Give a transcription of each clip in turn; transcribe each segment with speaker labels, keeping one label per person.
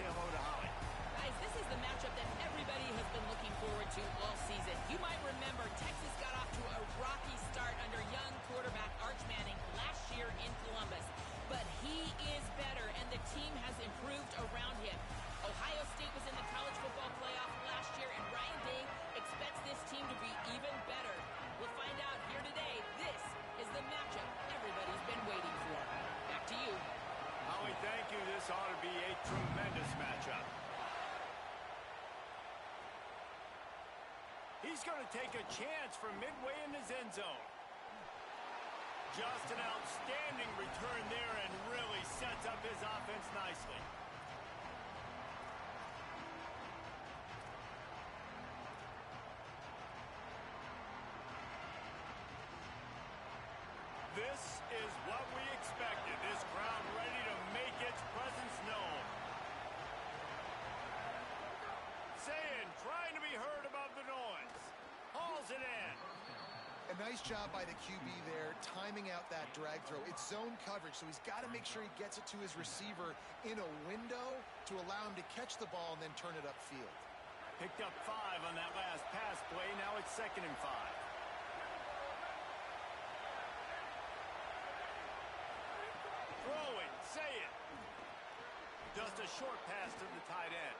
Speaker 1: say hello to Holly.
Speaker 2: Guys, this is the matchup that everybody has been looking forward to all season. You might remember Texas got off to a rocky start under young quarterback Arch Manning last year in Columbus. But he is better, and the team has improved around him. Ohio State was in the college football playoff last year, and Ryan Day expects this team to be even better. We'll find out here today. This is the matchup everybody's been waiting for. Back to you.
Speaker 1: Holly, thank you. This ought to be a tremendous matchup. He's going to take a chance from midway in his end zone. Just an outstanding return there and really sets up his offense nicely. This is what we expected. This crowd ready to make its presence known. Saying, trying to be heard above the noise. Hauls it in.
Speaker 3: A nice job by the QB there, timing out that drag throw. It's zone coverage, so he's got to make sure he gets it to his receiver in a window to allow him to catch the ball and then turn it upfield.
Speaker 1: Picked up 5 on that last pass play. Now it's 2nd and 5. Throwing, say it. Just a short pass to the tight end.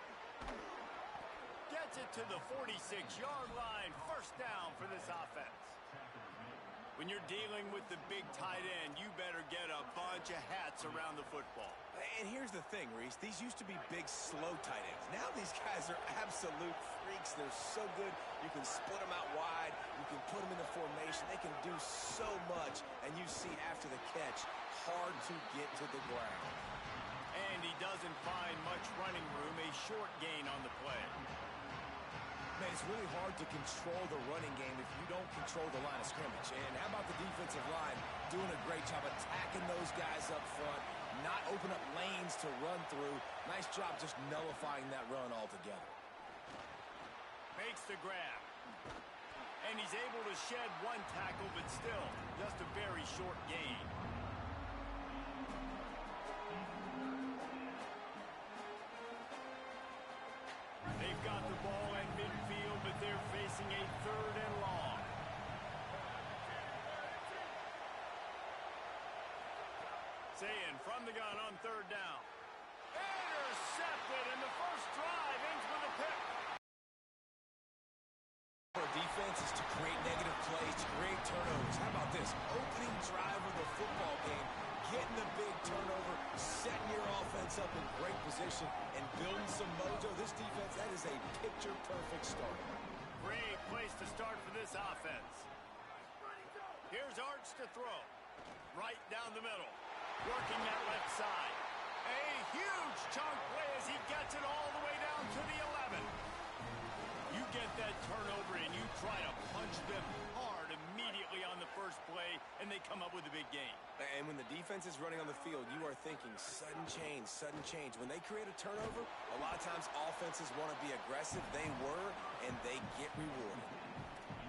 Speaker 1: Gets it to the 46-yard line. First down for this offense. When you're dealing with the big tight end, you better get a bunch of hats around the football.
Speaker 4: And here's the thing, Reese. These used to be big, slow tight ends. Now these guys are absolute freaks. They're so good. You can split them out wide. You can put them in the formation. They can do so much. And you see after the catch, hard to get to the ground.
Speaker 1: And he doesn't find much running room. A short gain on the play.
Speaker 4: Man, it's really hard to control the running game if you don't control the line of scrimmage. And how about the defensive line doing a great job attacking those guys up front, not open up lanes to run through. Nice job just nullifying that run altogether.
Speaker 1: Makes the grab. And he's able to shed 1 tackle, but still just a very short gain. They've got the ball at midfield, but they're facing a 3rd and long. Saying from the gun on 3rd down. Intercepted, and the first drive ends with a pick.
Speaker 4: For defense is to create negative plays, to create turnovers. How about this? Opening drive of the football game, getting the big turnover, setting your offense up in great position, and building some mojo. This defense, that is a picture-perfect start.
Speaker 1: Great place to start for this offense. Here's Arch to throw. Right down the middle. Working that left side. A huge chunk play as he gets it all the way down to the 11. You get that turnover and you try to punch them hard immediately on the first play, and they come up with a big gain.
Speaker 4: And when the defense is running on the field, you are thinking sudden change, sudden change. When they create a turnover, a lot of times offenses want to be aggressive. They were, and they get rewarded.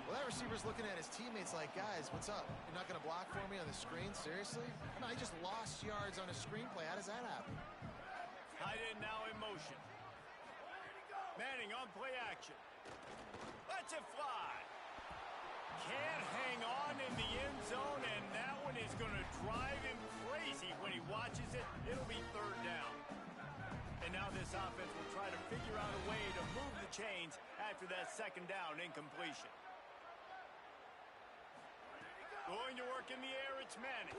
Speaker 3: Well, that receiver's looking at his teammates like, guys, what's up? You're not going to block for me on the screen? Seriously? I mean, I just lost yards on a screenplay. How does that happen?
Speaker 1: Tight end now in motion. Manning on play action. Lets it fly. Can't hang on in the end zone, and that one is going to drive him crazy when he watches it. It'll be 3rd down. And now this offense will try to figure out a way to move the chains after that 2nd down incompletion. Going to work in the air, it's Manning.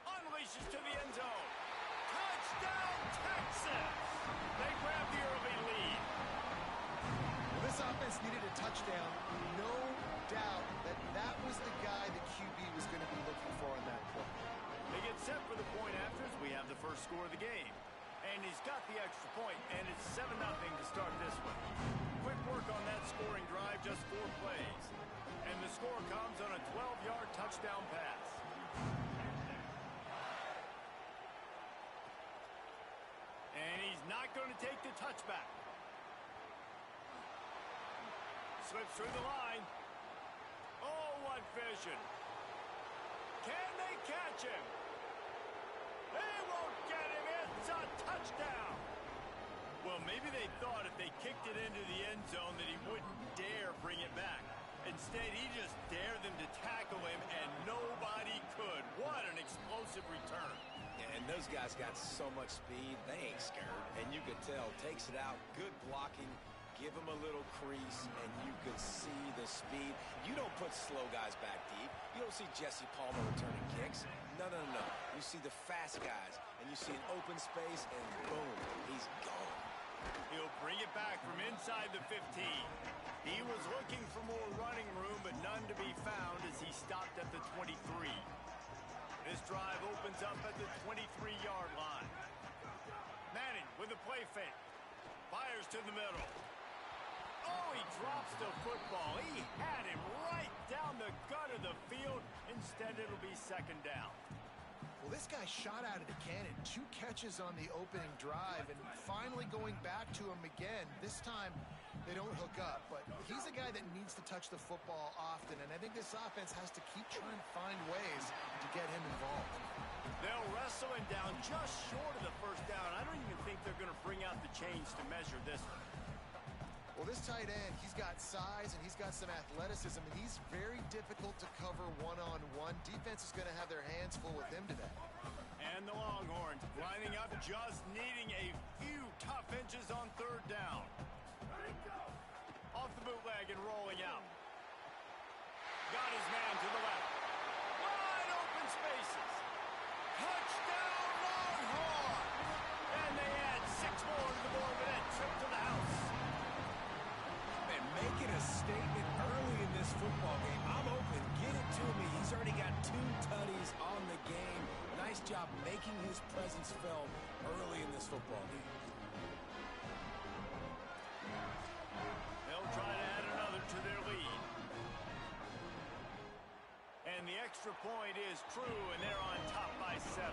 Speaker 1: Unleashes to the end zone. Touchdown, Texas! They grab the early lead.
Speaker 3: Well, this offense needed a touchdown. No doubt that was the guy the QB was going to be looking for on that play.
Speaker 1: They get set for the point after as we have the first score of the game. And he's got the extra point, and it's 7-0 to start this one. Quick work on that scoring drive, just 4 plays. And the score comes on a 12-yard touchdown pass. And he's not going to take the touchback. Slips through the line. Oh, what vision. Can they catch him? They won't get him. It's a touchdown. Well, maybe they thought if they kicked it into the end zone that he wouldn't dare bring it back. Instead, he just dared them to tackle him, and nobody could. What an explosive return.
Speaker 4: Yeah, and those guys got so much speed, they ain't scared. And you could tell, takes it out, good blocking, give him a little crease, and you could see the speed. You don't put slow guys back deep. You don't see Jesse Palmer returning kicks. No, no, no. You see the fast guys, and you see an open space, and boom, he's gone.
Speaker 1: He'll bring it back from inside the 15. He was looking for more running room, but none to be found as he stopped at the 23. This drive opens up at the 23-yard line. Manning with a play fake. Fires to the middle. Oh, he drops the football. He had him right down the gut of the field. Instead, it'll be second down.
Speaker 3: Well, this guy shot out of the cannon. 2 catches on the opening drive, and finally going back to him again. This time, they don't hook up, but he's a guy that needs to touch the football often, and I think this offense has to keep trying to find ways to get him involved.
Speaker 1: They'll wrestle him down just short of the first down. I don't even think they're going to bring out the chains to measure this one.
Speaker 3: Well, this tight end, he's got size and he's got some athleticism, and he's very difficult to cover one-on-one. Defense is going to have their hands full with him today.
Speaker 1: And the Longhorns lining up, just needing a few tough inches on third down. Off the bootleg and rolling out. Got his man to the left. Wide open spaces. Touchdown Longhorn! And they add 6 more to the board with that trip to the house.
Speaker 4: Man, making a statement early in this football game. I'm open. Get it to me. He's already got 2 tutties on the game. Nice job making his presence felt early in this football game.
Speaker 1: They'll try to add another to their lead. And the extra point is true, and they're on top by 7.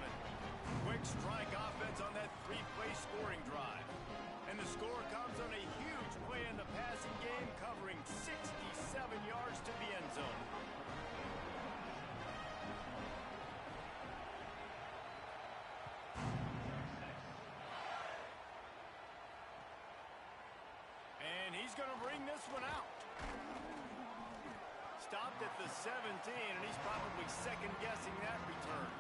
Speaker 1: Quick strike offense on that 3-play scoring drive. And the score comes on a huge play in the passing game, covering 67 yards to the end zone. And he's going to bring this one out. Stopped at the 17, and he's probably second-guessing that return.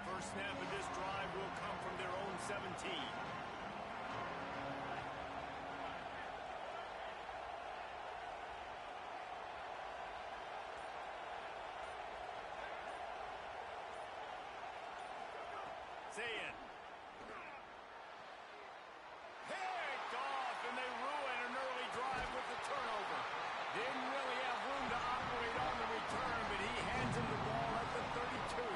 Speaker 1: First snap of this drive will come from their own 17. Zayn. Picked off, and they ruin an early drive with the turnover. Didn't really have room to operate on the return, but he hands him the ball at the 32.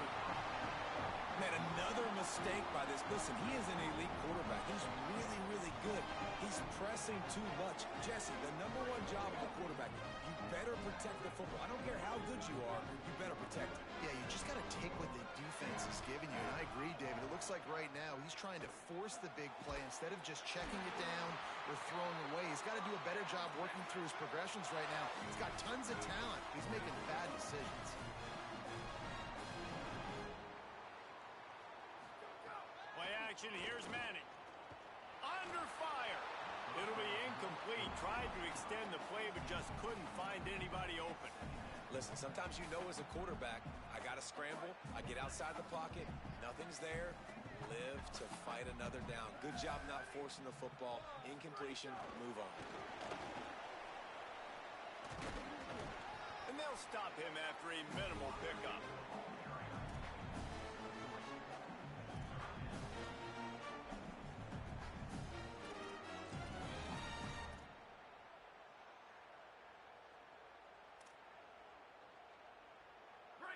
Speaker 4: Man, another mistake by this. Listen, he is an elite quarterback. He's really, really good. He's pressing too much. Jesse, the #1 job of a quarterback, you better protect the football. I don't care how good you are, you better protect it.
Speaker 3: Yeah, you just got to take what the defense is giving you, and I agree, David. It looks like right now he's trying to force the big play instead of just checking it down or throwing away. He's got to do a better job working through his progressions right now. He's got tons of talent. He's making bad decisions.
Speaker 1: Play action, here's Manning. Under fire. It'll be incomplete. Tried to extend the play, but just couldn't find anybody open.
Speaker 4: Listen, sometimes you know as a quarterback, I got to scramble, I get outside the pocket, nothing's there, live to fight another down. Good job not forcing the football. Incompletion, move on.
Speaker 1: And they'll stop him after a minimal pickup.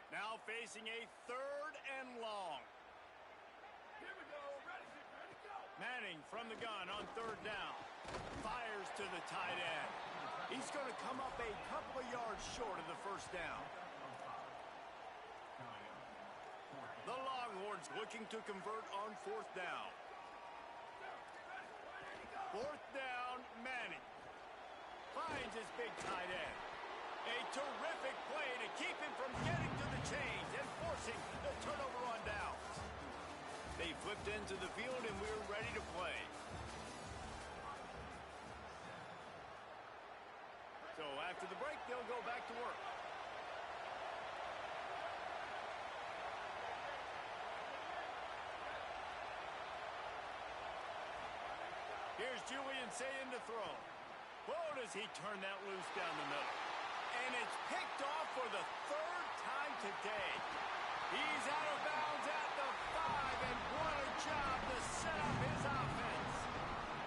Speaker 1: Now facing a 3rd and long. Here we go. Ready, go. Manning from the gun on 3rd down. Fires to the tight end. He's going to come up a couple of yards short of the first down. The Longhorns looking to convert on 4th down. 4th down, Manning. Finds his big tight end. A terrific play to keep him from getting to the chains and forcing the turnover on downs. They flipped into the field, and we're ready to play. So after the break, they'll go back to work. Here's Julian Sayin to throw. Whoa, does he turn that loose down the middle. And it's picked off for the third time today. He's out of bounds at the 5, and what a job to set up his offense.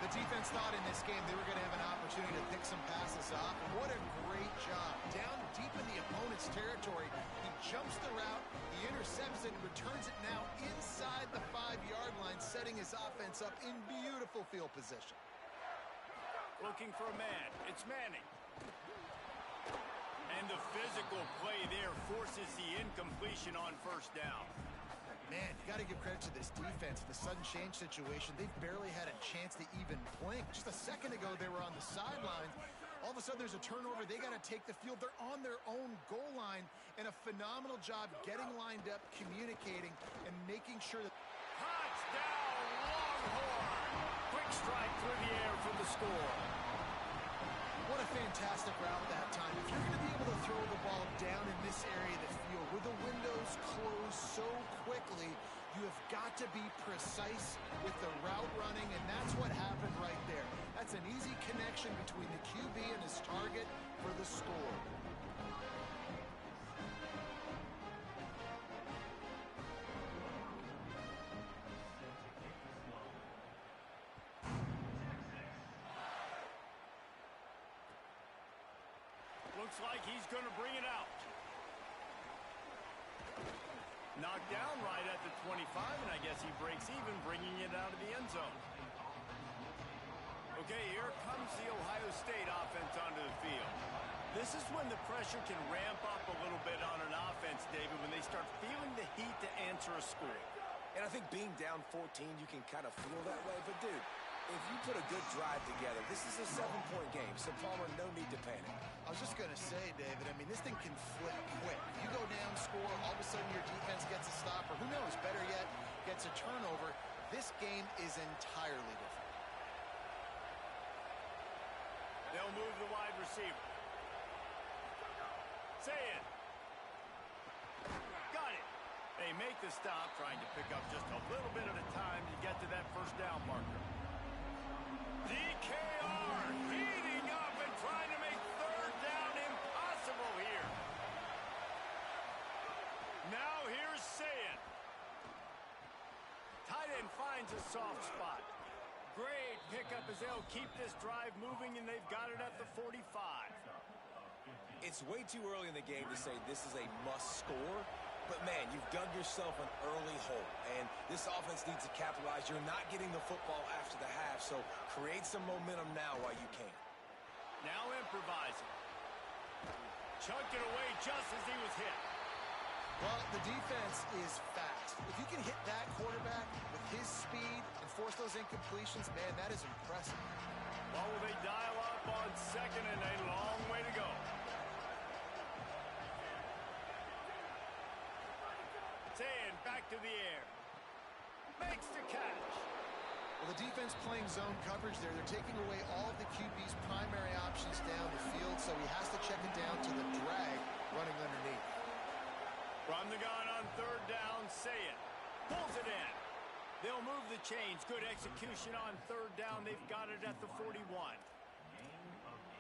Speaker 3: The defense thought in this game they were going to have an opportunity to pick some passes off. And what a great job. Down deep in the opponent's territory, he jumps the route, he intercepts it, and returns it now inside the 5-yard line, setting his offense up in beautiful field position.
Speaker 1: Looking for a man. It's Manning. And the physical play there forces the incompletion on first down.
Speaker 3: Man, you got to give credit to this defense. The sudden change situation, they've barely had a chance to even blink. Just a second ago, they were on the sidelines. All of a sudden, there's a turnover. They got to take the field. They're on their own goal line, and a phenomenal job getting lined up, communicating, and making sure that...
Speaker 1: Touchdown, Longhorn! Quick strike through the air for the score.
Speaker 3: What a fantastic route that time. If you're going to be able to throw the ball down in this area of the field where the windows close so quickly, you have got to be precise with the route running, and that's what happened right there. That's an easy connection between the QB and his target for the score.
Speaker 1: Looks like he's going to bring it out. Knocked down right at the 25, and I guess he breaks even, bringing it out of the end zone. Okay, here comes the Ohio State offense onto the field. This is when the pressure can ramp up a little bit on an offense, David, when they start feeling the heat to answer a score.
Speaker 4: And I think being down 14, you can kind of feel that way. But, dude, if you put a good drive together, this is a 7-point game. So, Palmer, no need to panic.
Speaker 3: I was just going to say, David, I mean, this thing can flip quick. You go down, score, all of a sudden your defense gets a stop, or who knows, better yet, gets a turnover. This game is entirely different.
Speaker 1: They'll move the wide receiver. Sayin. Got it. They make the stop, trying to pick up just a little bit at a time to get to that first down marker. DKR heating up and trying to make third down impossible here. Now here's Sayin. Tight end finds a soft spot. Great pickup as they'll keep this drive moving, and they've got it at the 45.
Speaker 4: It's way too early in the game to say this is a must score. But, man, you've dug yourself an early hole, and this offense needs to capitalize. You're not getting the football after the half, so create some momentum now while you can.
Speaker 1: Now improvising. Chucked it away just as he was hit.
Speaker 3: Well, the defense is fast. If you can hit that quarterback with his speed and force those incompletions, man, that is impressive.
Speaker 1: Well, will they dial up on second and a long way to go? Sayin back to the air. Makes the catch.
Speaker 3: Well, the defense playing zone coverage there. They're taking away all of the QB's primary options down the field, so he has to check it down to the drag running underneath.
Speaker 1: From the gun on third down, Sayin pulls it in. They'll move the chains. Good execution on third down. They've got it at the 41.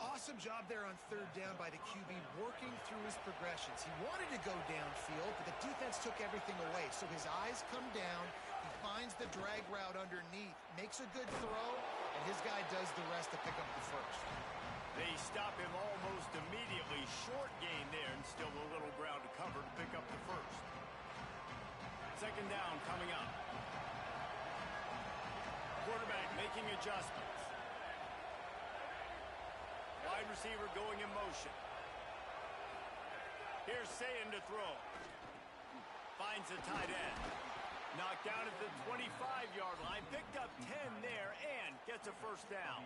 Speaker 3: Awesome job there on third down by the QB, working through his progressions. He wanted to go downfield, but the defense took everything away. So his eyes come down, he finds the drag route underneath, makes a good throw, and his guy does the rest to pick up the first.
Speaker 1: They stop him almost immediately. Short gain there, and still a little ground to cover to pick up the first. Second down coming up. Quarterback making adjustments. Wide receiver going in motion. Here's Sayin to throw. Finds the tight end. Knocked down at the 25-yard line. Picked up 10 there and gets a first down.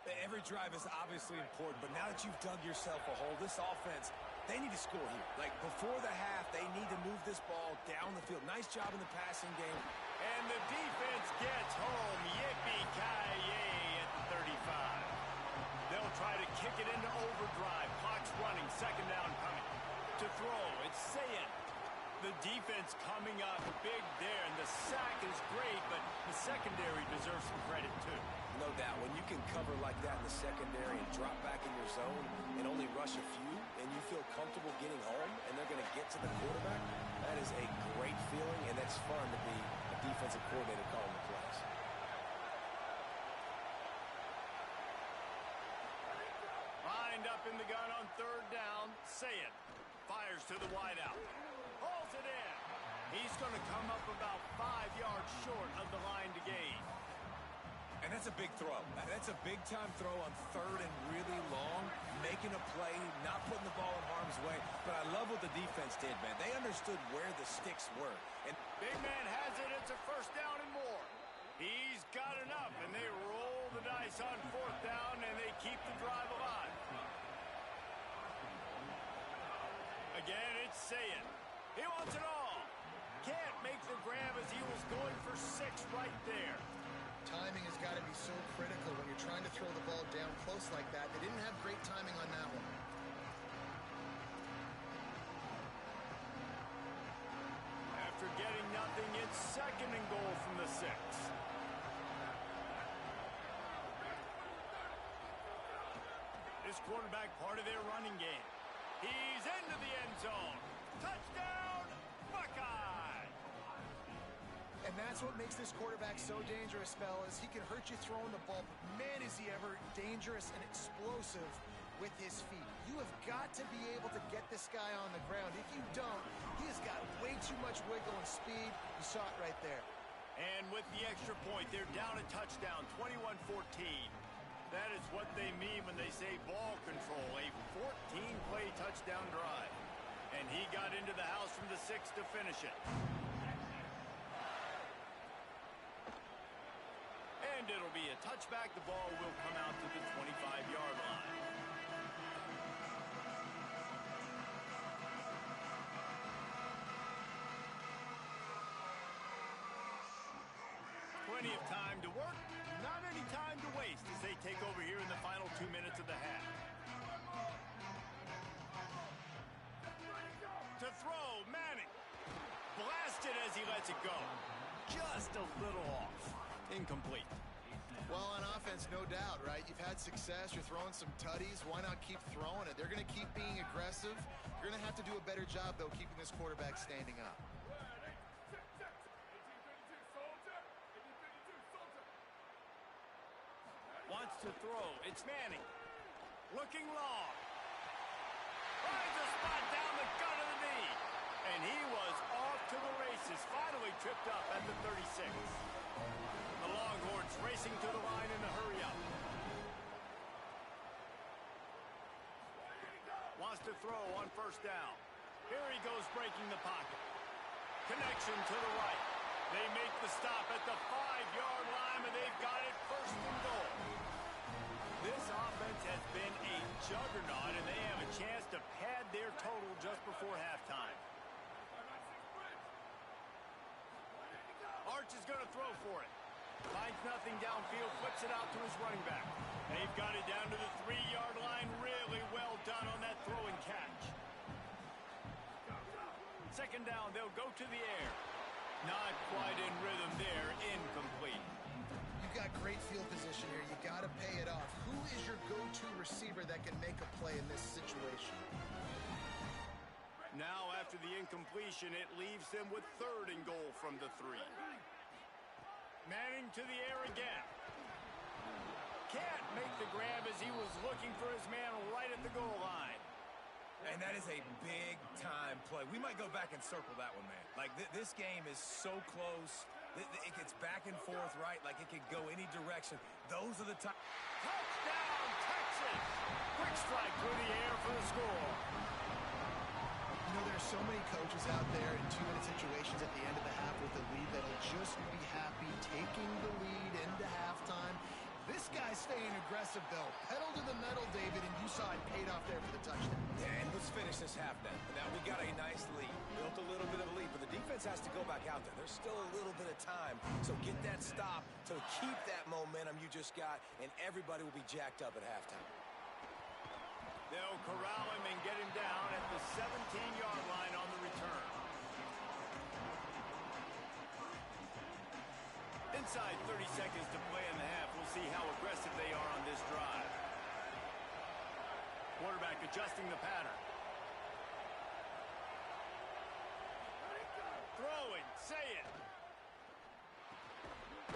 Speaker 4: Every drive is obviously important, but now that you've dug yourself a hole, this offense, they need to score here. Like, before the half, they need to move this ball down the field. Nice job in the passing game.
Speaker 1: And the defense gets home. Yippee-ki-yay at the 35. They'll try to kick it into overdrive. Clock's running. Second down coming. To throw, it's Sayin. The defense coming up big there, and the sack is great, but the secondary deserves some credit, too.
Speaker 4: No doubt. When you can cover like that in the secondary and drop back in your zone and only rush a few, and you feel comfortable getting home, and they're going to get to the quarterback, that is a great feeling, and that's fun to be a defensive coordinator calling the plays.
Speaker 1: Lined up in the gun on third down. Sayin fires to the wideout. Hauls it in. He's going to come up about 5 yards short of the line to gain.
Speaker 4: And that's a big throw. That's a big-time throw on third and really long, making a play, not putting the ball in harm's way. But I love what the defense did, man. They understood where the sticks were. And
Speaker 1: big man has it. It's a first down and more. He's got enough, and they roll the dice on fourth down, and they keep the drive alive. Again, it's Sayin. He wants it all. Can't make the grab as he was going for 6 right there.
Speaker 3: Timing has got to be so critical when you're trying to throw the ball down close like that. They didn't have great timing on that one.
Speaker 1: After getting nothing, it's second and goal from the 6. This quarterback part of their running game. He's into the end zone. Touchdown, Buckeye!
Speaker 3: And that's what makes this quarterback so dangerous, fellas. He can hurt you throwing the ball, but man, is he ever dangerous and explosive with his feet. You have got to be able to get this guy on the ground. If you don't, he has got way too much wiggle and speed. You saw it right there.
Speaker 1: And with the extra point, they're down a touchdown, 21-14. That is what they mean when they say ball control, a 14-play touchdown drive. And he got into the house from the 6 to finish it. And it'll be a touchback. The ball will come out to the 25-yard line. Plenty of time to work, not any time to waste as they take over here in the final 2 minutes of the half. To throw, Manning. Blasted as he lets it go. Just a little off. Incomplete.
Speaker 3: Well, on offense, no doubt, right? You've had success. You're throwing some tutties. Why not keep throwing it? They're going to keep being aggressive. You're going to have to do a better job, though, keeping this quarterback standing up.
Speaker 1: Wants to throw. It's Manning. Looking long. Finds a spot down the gut of the knee. And he was off to the races. Finally tripped up at the 36. The Longhorns racing to the line in a hurry-up. Wants to throw on first down. Here he goes breaking the pocket. Connection to the right. They make the stop at the 5-yard line, and they've got it first and goal. This offense has been a juggernaut, and they have a chance to pad their total just before halftime. Arch is going to throw for it. Finds nothing downfield, flips it out to his running back. They've got it down to the 3-yard line. Really well done on that throw and catch. Second down, they'll go to the air. Not quite in rhythm there, incomplete.
Speaker 3: You've got great field position here. You got to pay it off. Who is your go-to receiver that can make a play in this situation?
Speaker 1: Now, after the incompletion, it leaves them with third and goal from the 3. Manning to the air again. Can't make the grab as he was looking for his man right at the goal line.
Speaker 4: And that is a big-time play. We might go back and circle that one, man. Like, this game is so close. It gets back and forth, right? Like, it could go any direction. Those are the times.
Speaker 1: Touchdown, Texas! Quick strike through the air for the score.
Speaker 3: You know, there's so many coaches out there in 2-minute situations at the end of the half with the lead that'll just be happy taking the lead into halftime. This guy's staying aggressive. impressive, though. Pedal to the metal, David, and you saw it paid off there for the touchdown.
Speaker 4: And let's finish this half now. Now we got a nice lead. Built a little bit of a lead, but the defense has to go back out there. There's still a little bit of time. So get that stop to keep that momentum you just got, and everybody will be jacked up at halftime.
Speaker 1: They'll corral him and get him down at the 17-yard line on the return. Inside 30 seconds to play in the half. We'll see how aggressive they are on this drive. Quarterback adjusting the pattern. Throwing, say it.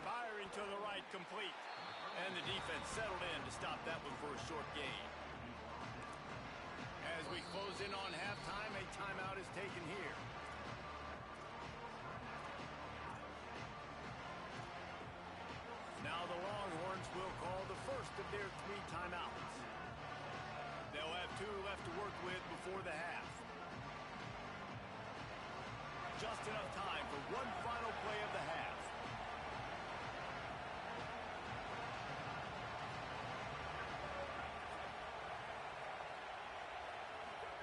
Speaker 1: Firing to the right, complete. And the defense settled in to stop that one for a short gain. As we close in on halftime, a timeout is taken here. Now the Longhorns will call the first of their 3 timeouts. They'll have 2 left to work with before the half. Just enough time for one final play of the half.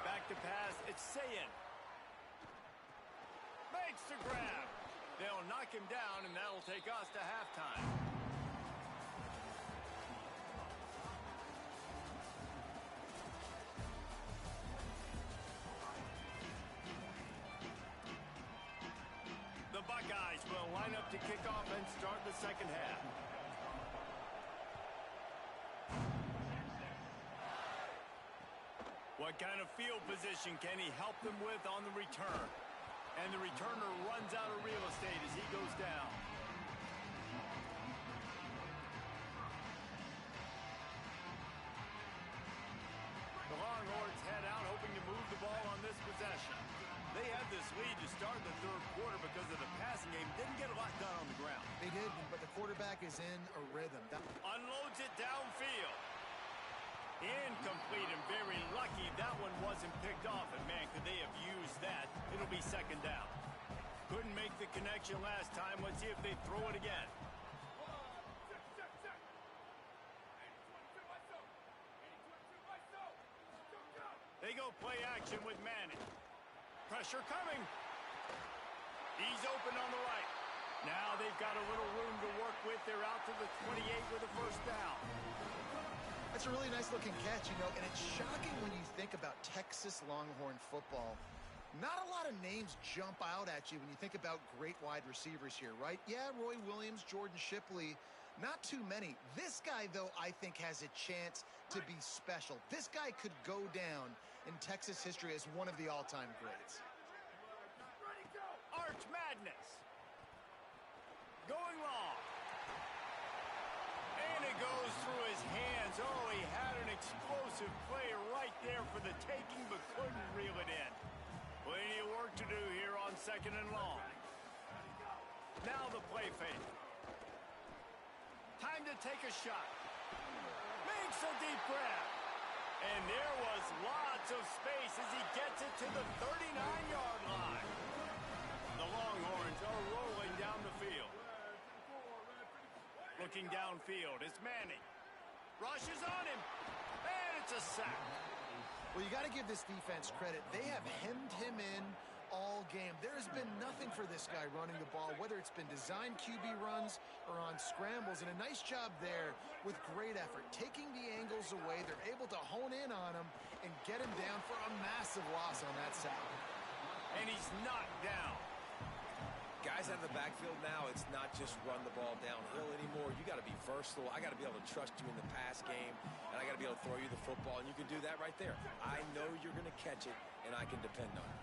Speaker 1: Back to pass, it's Sayin. Makes the grab. They'll knock him down, and that'll take us to halftime. The Buckeyes will line up to kick off and start the second half. What kind of field position can he help them with on the return? And the returner runs out of real estate as he goes down. The Longhorns head out hoping to move the ball on this possession. They had this lead to start the third quarter because of the passing game. Didn't get a lot done on the ground.
Speaker 3: They did, but the quarterback is in a rhythm.
Speaker 1: Unloads it downfield. Incomplete, and very lucky that one wasn't picked off. And man, could they have used that? It'll be second down. Couldn't make the connection last time. Let's see if they throw it again. They go play action with Manning. Pressure coming. He's open on the right. Now they've got a little room to work with. They're out to the 28 with a first down.
Speaker 3: That's a really nice-looking catch, you know, and it's shocking when you think about Texas Longhorn football. Not a lot of names jump out at you when you think about great wide receivers here, right? Yeah, Roy Williams, Jordan Shipley, not too many. This guy, though, I think has a chance to be special. This guy could go down in Texas history as one of the all-time greats.
Speaker 1: Arch Madness. Going long. And it goes through his hands. Oh, he had an explosive play right there for the taking, but couldn't reel it in. Plenty of work to do here on second and long. Now the play fake. Time to take a shot. Makes a deep grab. And there was lots of space as he gets it to the 39-yard line. The Longhorns are rolling down the field. Looking downfield, it's Manning. Rushes on him, and it's a sack.
Speaker 3: Well, you got to give this defense credit. They have hemmed him in all game. There has been nothing for this guy running the ball, whether it's been designed QB runs or on scrambles, and a nice job there with great effort. Taking the angles away, they're able to hone in on him and get him down for a massive loss on that sack.
Speaker 1: And he's knocked down.
Speaker 4: Guys out of the backfield now, it's not just run the ball downhill anymore. You got to be versatile. I got to be able to trust you in the pass game, and I got to be able to throw you the football, and you can do that right there. I know you're going to catch it, and I can depend on it.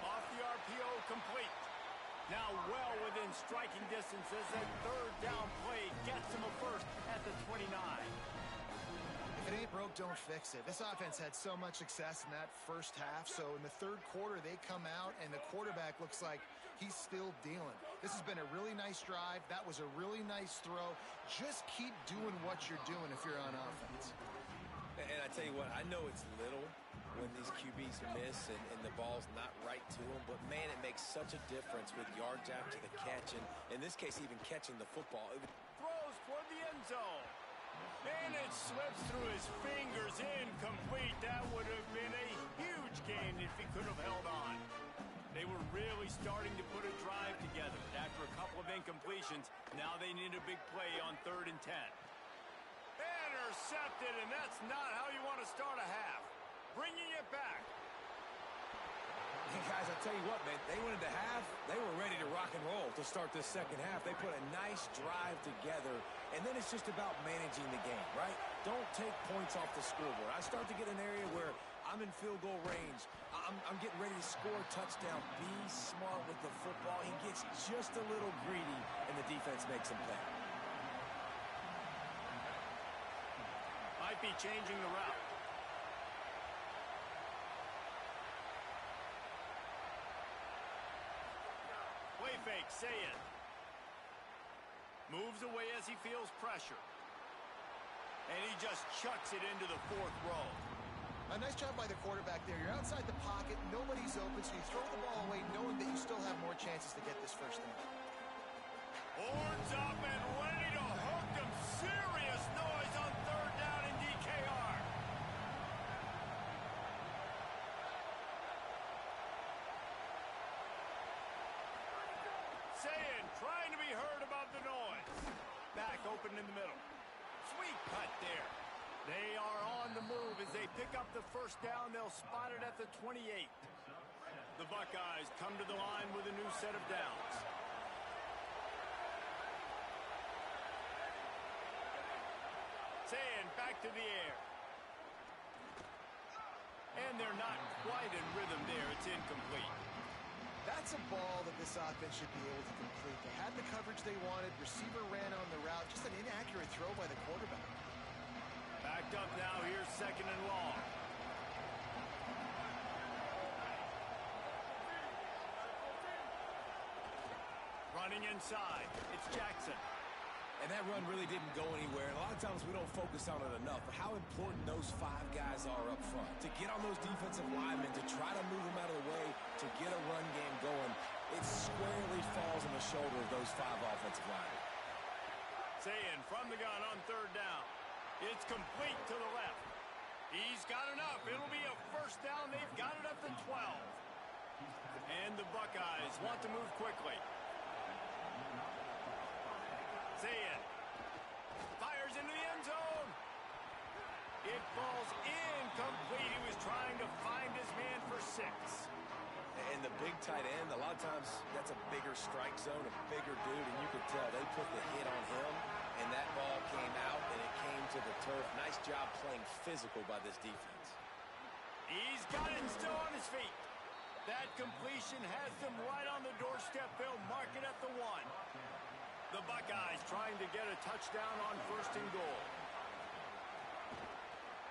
Speaker 1: Off the RPO, complete. Now well within striking distances, and third down play gets him a first at the 29.
Speaker 3: If it ain't broke, don't fix it. This offense had so much success in that first half, so in the third quarter, they come out, and the quarterback looks like he's still dealing. This has been a really nice drive. That was a really nice throw. Just keep doing what you're doing if you're on offense.
Speaker 4: And I tell you what, I know it's little, when these QBs miss and the ball's not right to them. But, man, it makes such a difference with yards after the catch. And in this case, even catching the football.
Speaker 1: Throws toward the end zone. And it slips through his fingers. Incomplete. That would have been a huge gain if he could have held on. They were really starting to put a drive together. After a couple of incompletions, now they need a big play on 3rd and 10. Intercepted, and that's not how you want to start a half. Bringing it back.
Speaker 4: Hey, guys, I tell you what, man, they went into half. They were ready to rock and roll to start this second half. They put a nice drive together, and then it's just about managing the game, right? Don't take points off the scoreboard. I start to get an area where I'm in field goal range. I'm getting ready to score a touchdown. Be smart with the football. He gets just a little greedy, and the defense makes him pay.
Speaker 1: Might be changing the route. Play fake, say it. Moves away as he feels pressure. And he just chucks it into the 4th row.
Speaker 3: A nice job by the quarterback there. You're outside the pocket, nobody's open, so you throw the ball away knowing that you still have more chances to get this first down.
Speaker 1: Horns up and ready to hook him. Serious noise on 3rd down in DKR. Saying, trying to be heard about the noise. Back open in the middle. Sweet cut there. They are on the move as they pick up the first down. They'll spot it at the 28. The Buckeyes come to the line with a new set of downs. Saying back to the air. And they're not quite in rhythm there. It's incomplete.
Speaker 3: That's a ball that this offense should be able to complete. They had the coverage they wanted. Receiver ran on the route. Just an inaccurate throw by the quarterback.
Speaker 1: Backed up now. Here's 2nd and long. Running inside. It's Jackson.
Speaker 4: And that run really didn't go anywhere. And a lot of times we don't focus on it enough. But how important those 5 guys are up front. To get on those defensive linemen, to try to move them out of the way, to get a run game going, it squarely falls on the shoulder of those 5 offensive linemen.
Speaker 1: Saying from the gun on 3rd down. It's complete to the left. He's got enough. It'll be a first down. They've got it at the 12. And the Buckeyes want to move quickly. Zayn fires into the end zone. It falls incomplete. He was trying to find his man for 6.
Speaker 4: And the big tight end, a lot of times that's a bigger strike zone, a bigger dude, and you could tell they put the hit on him, and that ball came out, and it came to the turf. Nice job playing physical by this defense.
Speaker 1: He's got it still on his feet. That completion has them right on the doorstep. They'll mark it at the 1. The Buckeyes trying to get a touchdown on 1st and goal.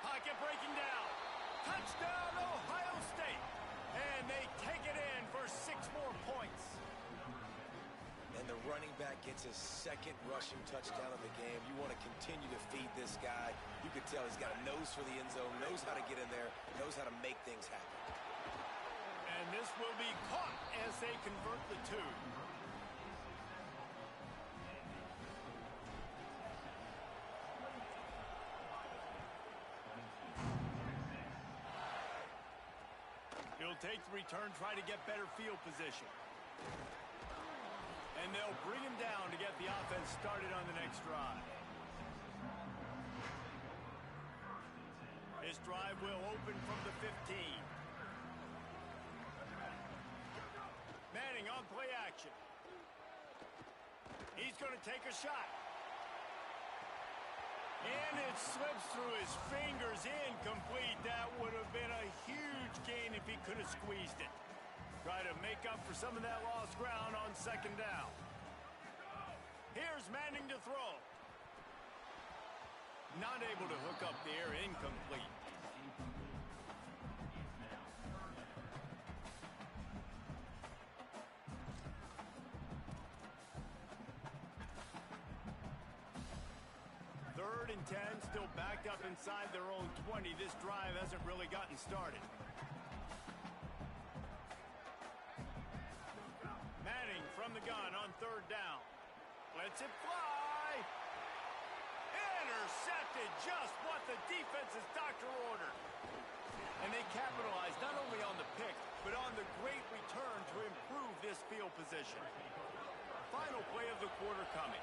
Speaker 1: Pocket breaking down. Touchdown, Ohio State. And they take it in for 6 more points.
Speaker 4: And the running back gets his 2nd rushing touchdown of the game. You want to continue to feed this guy. You could tell he's got a nose for the end zone, knows how to get in there, knows how to make things happen.
Speaker 1: And this will be caught as they convert the 2. He'll take the return, try to get better field position. And they'll bring him down to get the offense started on the next drive. This drive will open from the 15. Manning on play action. He's going to take a shot. And it slips through his fingers, incomplete. That would have been a huge gain if he could have squeezed it. Try to make up for some of that lost ground on 2nd down. Here's Manning to throw. Not able to hook up the air, incomplete. 3rd and 10, still backed up inside their own 20. This drive hasn't really gotten started. Manning from the gun on 3rd down. Lets it fly. Intercepted, just what the defense's doctor ordered. And they capitalized not only on the pick, but on the great return to improve this field position. Final play of the quarter coming.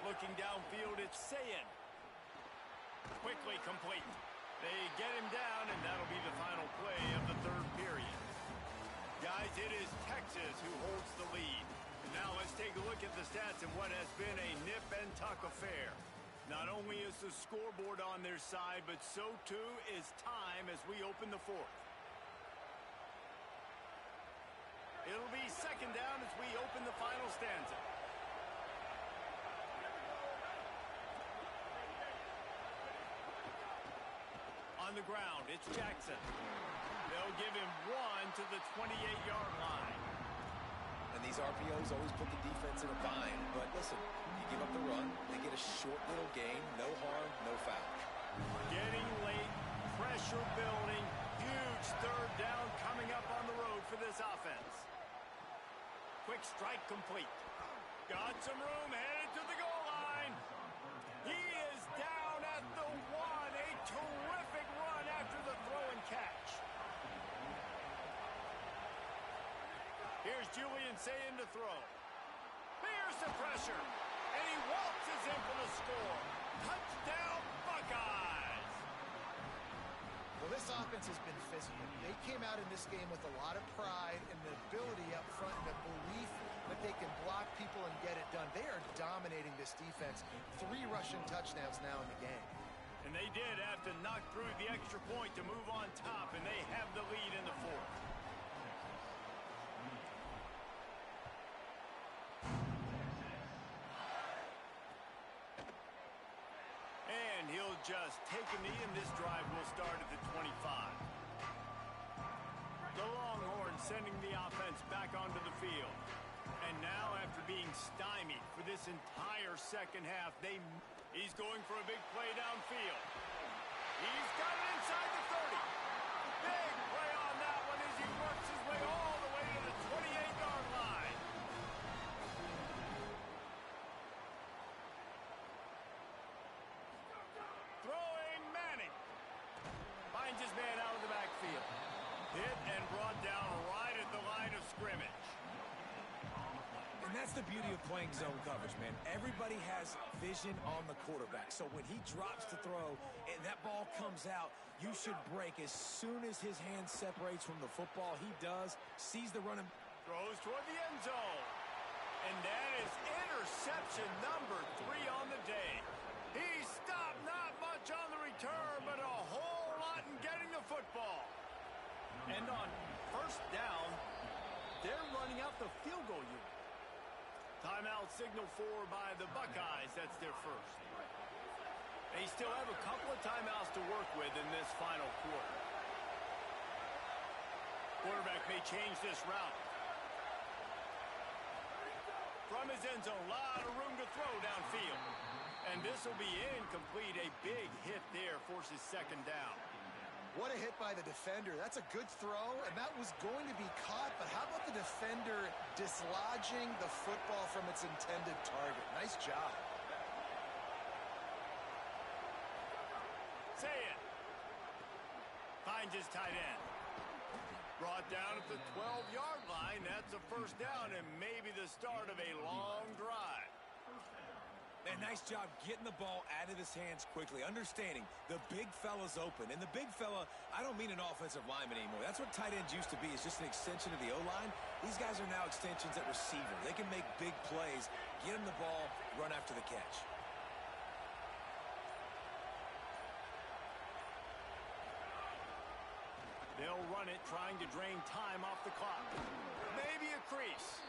Speaker 1: Looking downfield, it's Sayin. Quickly complete. They get him down, and that'll be the final play of the 3rd period. Guys, it is Texas who holds the lead. Now let's take a look at the stats and what has been a nip-and-tuck affair. Not only is the scoreboard on their side, but so too is time as we open the 4th. It'll be 2nd down as we open the final stanza. On the ground, it's Jackson. They'll give him 1 to the 28-yard line.
Speaker 4: And these RPOs always put the defense in a bind. But listen, you give up the run, they get a short little gain, no harm, no foul.
Speaker 1: Getting late, pressure building, huge 3rd down coming up on the road for this offense. Quick strike complete. Got some room, headed to the goal line. He is down at the 1. A terrific run after the throw and catch. Here's Julian Sayin to throw. Here's the pressure. And he waltzes in for the score. Touchdown, Buckeyes!
Speaker 3: Well, this offense has been physical. They came out in this game with a lot of pride and the ability up front and the belief that they can block people and get it done. They are dominating this defense. 3 rushing touchdowns now in the game.
Speaker 1: And they did have to knock through the extra point to move on top, and they have the lead in the 4th. And he'll just take a knee, and this drive will start at the 25. The Longhorns sending the offense back onto the field. And now, after being stymied for this entire 2nd half, he's going for a big play downfield. He's got it inside the 30. Big play on that one as he works his way all the way to the 28-yard line. Throwing Manning. Finds his man out of the backfield. Hit and brought down right at the line of scrimmage.
Speaker 4: And that's the beauty of playing zone coverage, man. Everybody has vision on the quarterback. So when he drops to throw and that ball comes out, you should break as soon as his hand separates from the football. He does, sees the running.
Speaker 1: Throws toward the end zone. And that is interception number 3 on the day. He stopped not much on the return, but a whole lot in getting the football. And on 1st down, they're running out the field goal unit. Timeout signal for by the Buckeyes. That's their 1st. They still have a couple of timeouts to work with in this final quarter. Quarterback may change this route. From his end zone, a lot of room to throw downfield. And this will be incomplete. A big hit there forces 2nd down.
Speaker 3: What a hit by the defender. That's a good throw, and that was going to be caught, but how about the defender dislodging the football from its intended target? Nice job.
Speaker 1: Sayin finds his tight end. Brought down at the 12-yard line. That's a 1st down and maybe the start of a long drive.
Speaker 4: Man, nice job getting the ball out of his hands quickly, understanding the big fella's open. And the big fella, I don't mean an offensive lineman anymore. That's what tight ends used to be, is just an extension of the O-line. These guys are now extensions at receiver. They can make big plays, get him the ball, run after the catch.
Speaker 1: They'll run it, trying to drain time off the clock. Maybe a crease.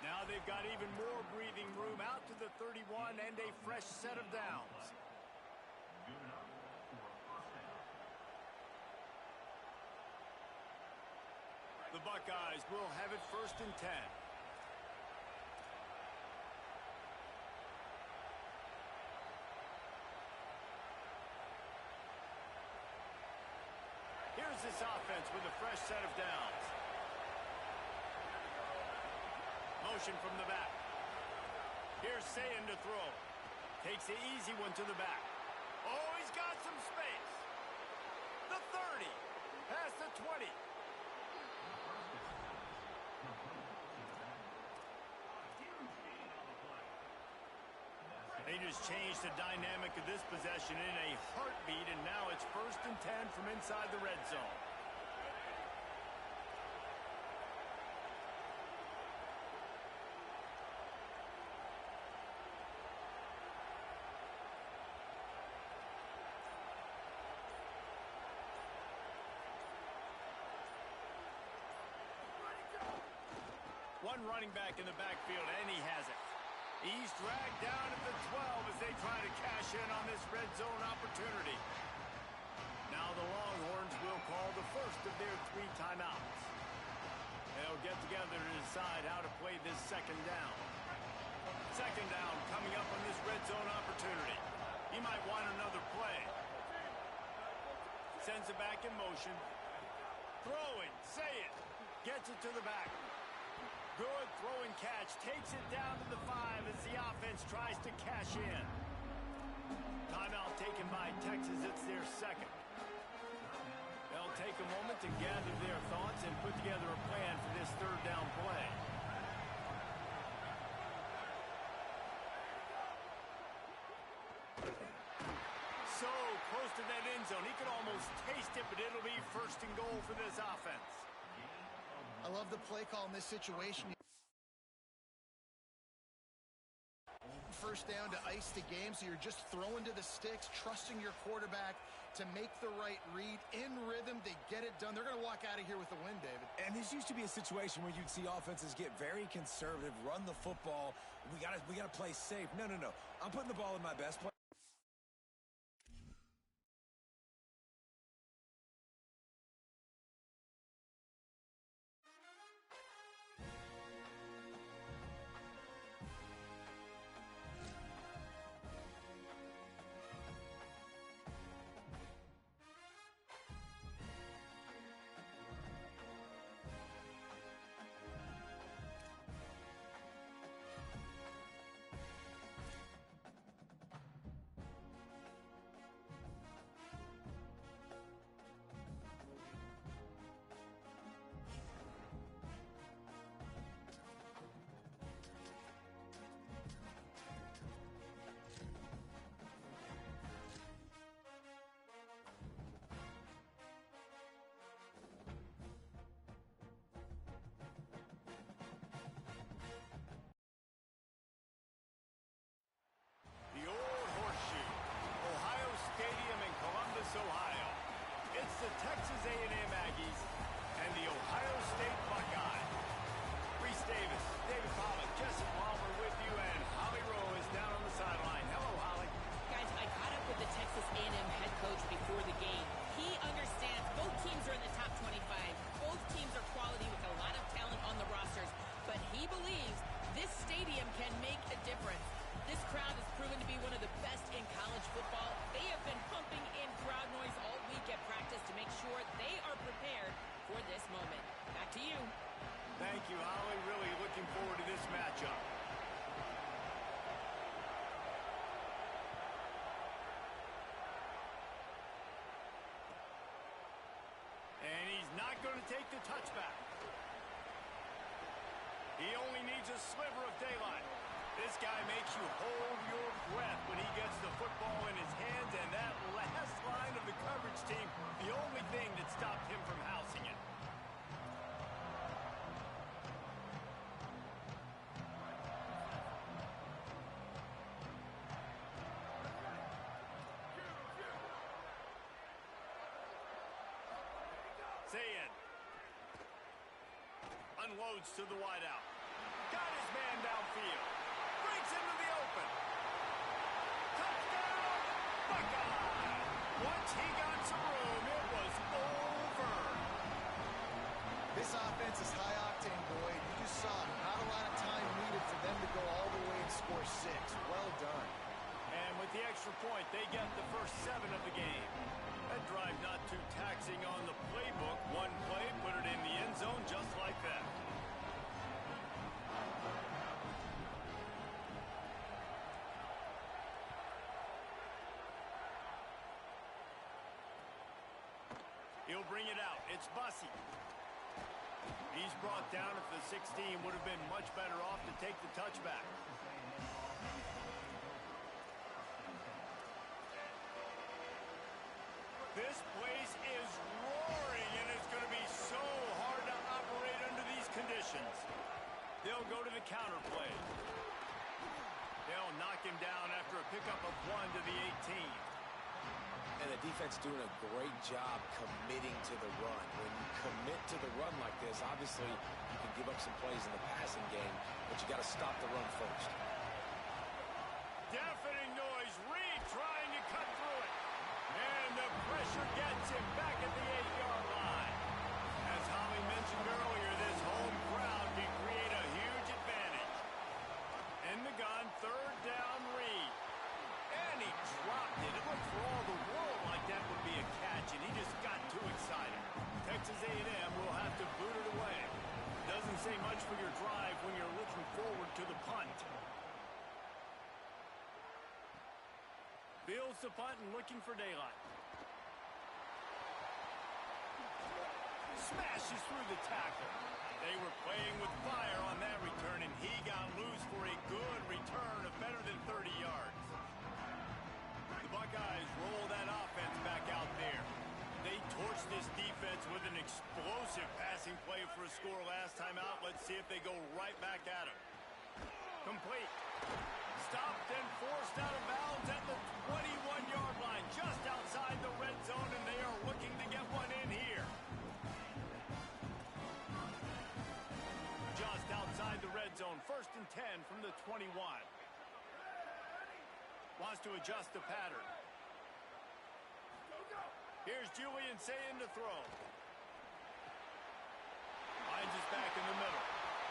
Speaker 1: Now they've got even more breathing room out to the 31 and a fresh set of downs. The Buckeyes will have it 1st and 10. Here's this offense with a fresh set of downs. Motion from the back. Here's Sayin to throw. Takes the easy one to the back. Oh, he's got some space. The 30. Past the 20. They just changed the dynamic of this possession in a heartbeat, and now it's 1st and 10 from inside the red zone. One running back in the backfield, and he has it. He's dragged down at the 12 as they try to cash in on this red zone opportunity. Now the Longhorns will call the first of their 3 timeouts. They'll get together to decide how to play this 2nd down. 2nd down coming up on this red zone opportunity. He might want another play. Sends it back in motion. Throwing, say it. Gets it to the back. Good throw and catch. Takes it down to the 5 as the offense tries to cash in. Timeout taken by Texas. It's their 2nd. They'll take a moment to gather their thoughts and put together a plan for this 3rd down play. So close to that end zone. He could almost taste it, but it'll be 1st and goal for this offense.
Speaker 3: I love the play call in this situation. 1st down to ice the game, so you're just throwing to the sticks, trusting your quarterback to make the right read. In rhythm, they get it done. They're going to walk out of here with the win, David.
Speaker 4: And this used to be a situation where you'd see offenses get very conservative, run the football. We gotta play safe. No. I'm putting the ball in my best play.
Speaker 1: Ohio. It's the Texas A&M Aggies and the Ohio State Buckeyes. Reese Davis, David Pollack, Jesse Palmer with you, and Holly Rowe is down on the sideline. Hello, Holly.
Speaker 2: Guys, I caught up with the Texas A&M head coach before the game. He understands both teams are in the top 25. Both teams are quality with a lot of talent on the rosters. But he believes this stadium can make a difference. This crowd has proven to be one of the best in college football. They have been pumping in crowd noise all week at practice to make sure they are prepared for this moment. Back to you.
Speaker 1: Thank you, Holly. Really looking forward to this matchup. And he's not going to take the touchback. He only needs a sliver of daylight. This guy makes you hold your breath when he gets the football in his hands, and that last line of the coverage team, the only thing that stopped him from housing it. Sayin unloads to the wideout. Got his man downfield. Breaks into the open. Touchdown, Buckeye! Once he got some room, it was over.
Speaker 3: This offense is high octane, Boyd. You just saw it. Not a lot of time needed for them to go all the way and score 6. Well done.
Speaker 1: And with the extra point, they get the first 7 of the game. That drive not too taxing on the playbook. One play, put it in the end zone just like that. He'll bring it out. It's Bussey. He's brought down at the 16. Would have been much better off to take the touchback. This place is roaring, and it's going to be so hard to operate under these conditions. They'll go to the counter play. They'll knock him down after a pickup of 1 to the 18.
Speaker 4: And the defense doing a great job committing to the run. When you commit to the run like this, obviously you can give up some plays in the passing game, but you got to stop the run first.
Speaker 1: Deafening noise. Reed trying to cut through it. And the pressure gets him back at the 8-yard line. As Holly mentioned earlier, this home crowd can create a huge advantage. In the gun, 3rd down, Reed. And he dropped it. It looked for all the world like that would be a catch, and he just got too excited. Texas A&M will have to boot it away. Doesn't say much for your drive when you're looking forward to the punt. Fields the punt and looking for daylight. Smashes through the tackle. They were playing with fire on that return, and he got loose for a good return of better than 30 yards. The Buckeyes roll that offense back out there. They torched this defense with an explosive passing play for a score last time out. Let's see if they go right back at him. Complete. Stopped and forced out of bounds at the 21-yard line, just outside the red zone, and they are looking to get one in here. Just outside the red zone, 1st and 10 from the 21. Wants to adjust the pattern. Here's Julian Sayin to throw. Finds his back in the middle.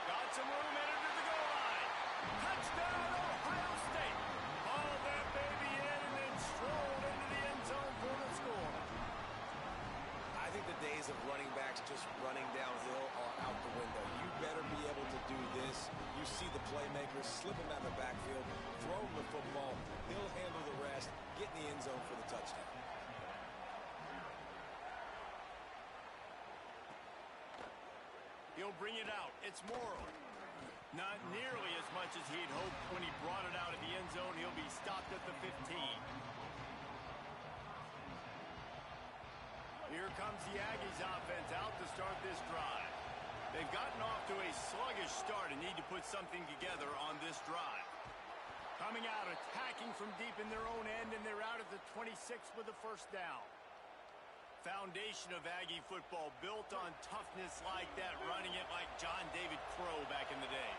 Speaker 1: Got some room headed to the goal line. Touchdown, Ohio State. Hauled that baby in and then strolled into the end zone for the score.
Speaker 4: I think the days of running backs just running downhill are out the window. You better be able to do this. You see the playmakers, slip him out of the backfield, throw him the football. He'll handle the rest, get in the end zone for the touchdown.
Speaker 1: He'll bring it out. It's Morrow. Not nearly as much as he'd hoped when he brought it out of the end zone. He'll be stopped at the 15. Here comes the Aggies offense out to start this drive. They've gotten off to a sluggish start and need to put something together on this drive. Coming out, attacking from deep in their own end, and they're out at the 26 with the 1st down. Foundation of Aggie football built on toughness like that, running it like John David Crow back in the day.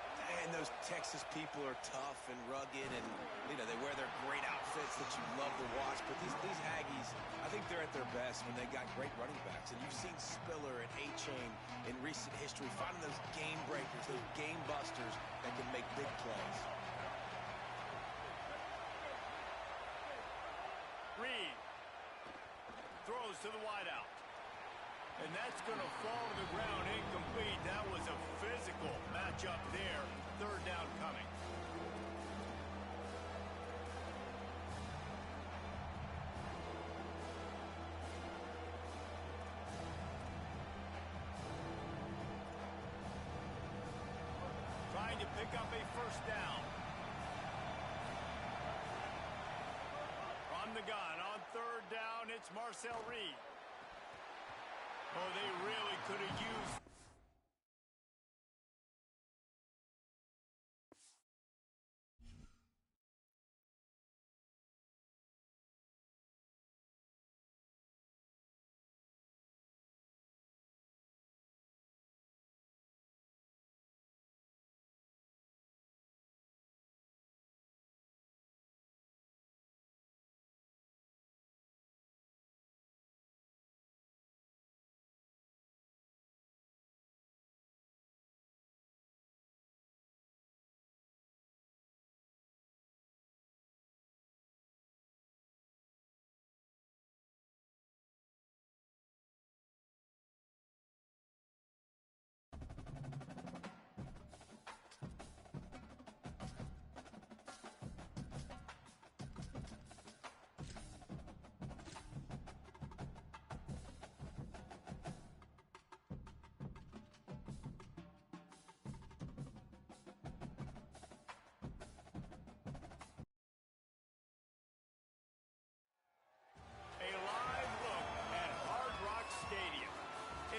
Speaker 4: And those Texas people are tough and rugged, and they wear their great outfits that you love to watch. But these Aggies, I think they're at their best when they got great running backs. And you've seen Spiller and A-Chain in recent history finding those game breakers, those game busters that can make big plays.
Speaker 1: Reed throws to the wideout. And that's going to fall to the ground incomplete. That was a physical matchup there. 3rd down coming. Trying to pick up a 1st down. From the gun on 3rd down, it's Marcel Reed. Oh, they really could have used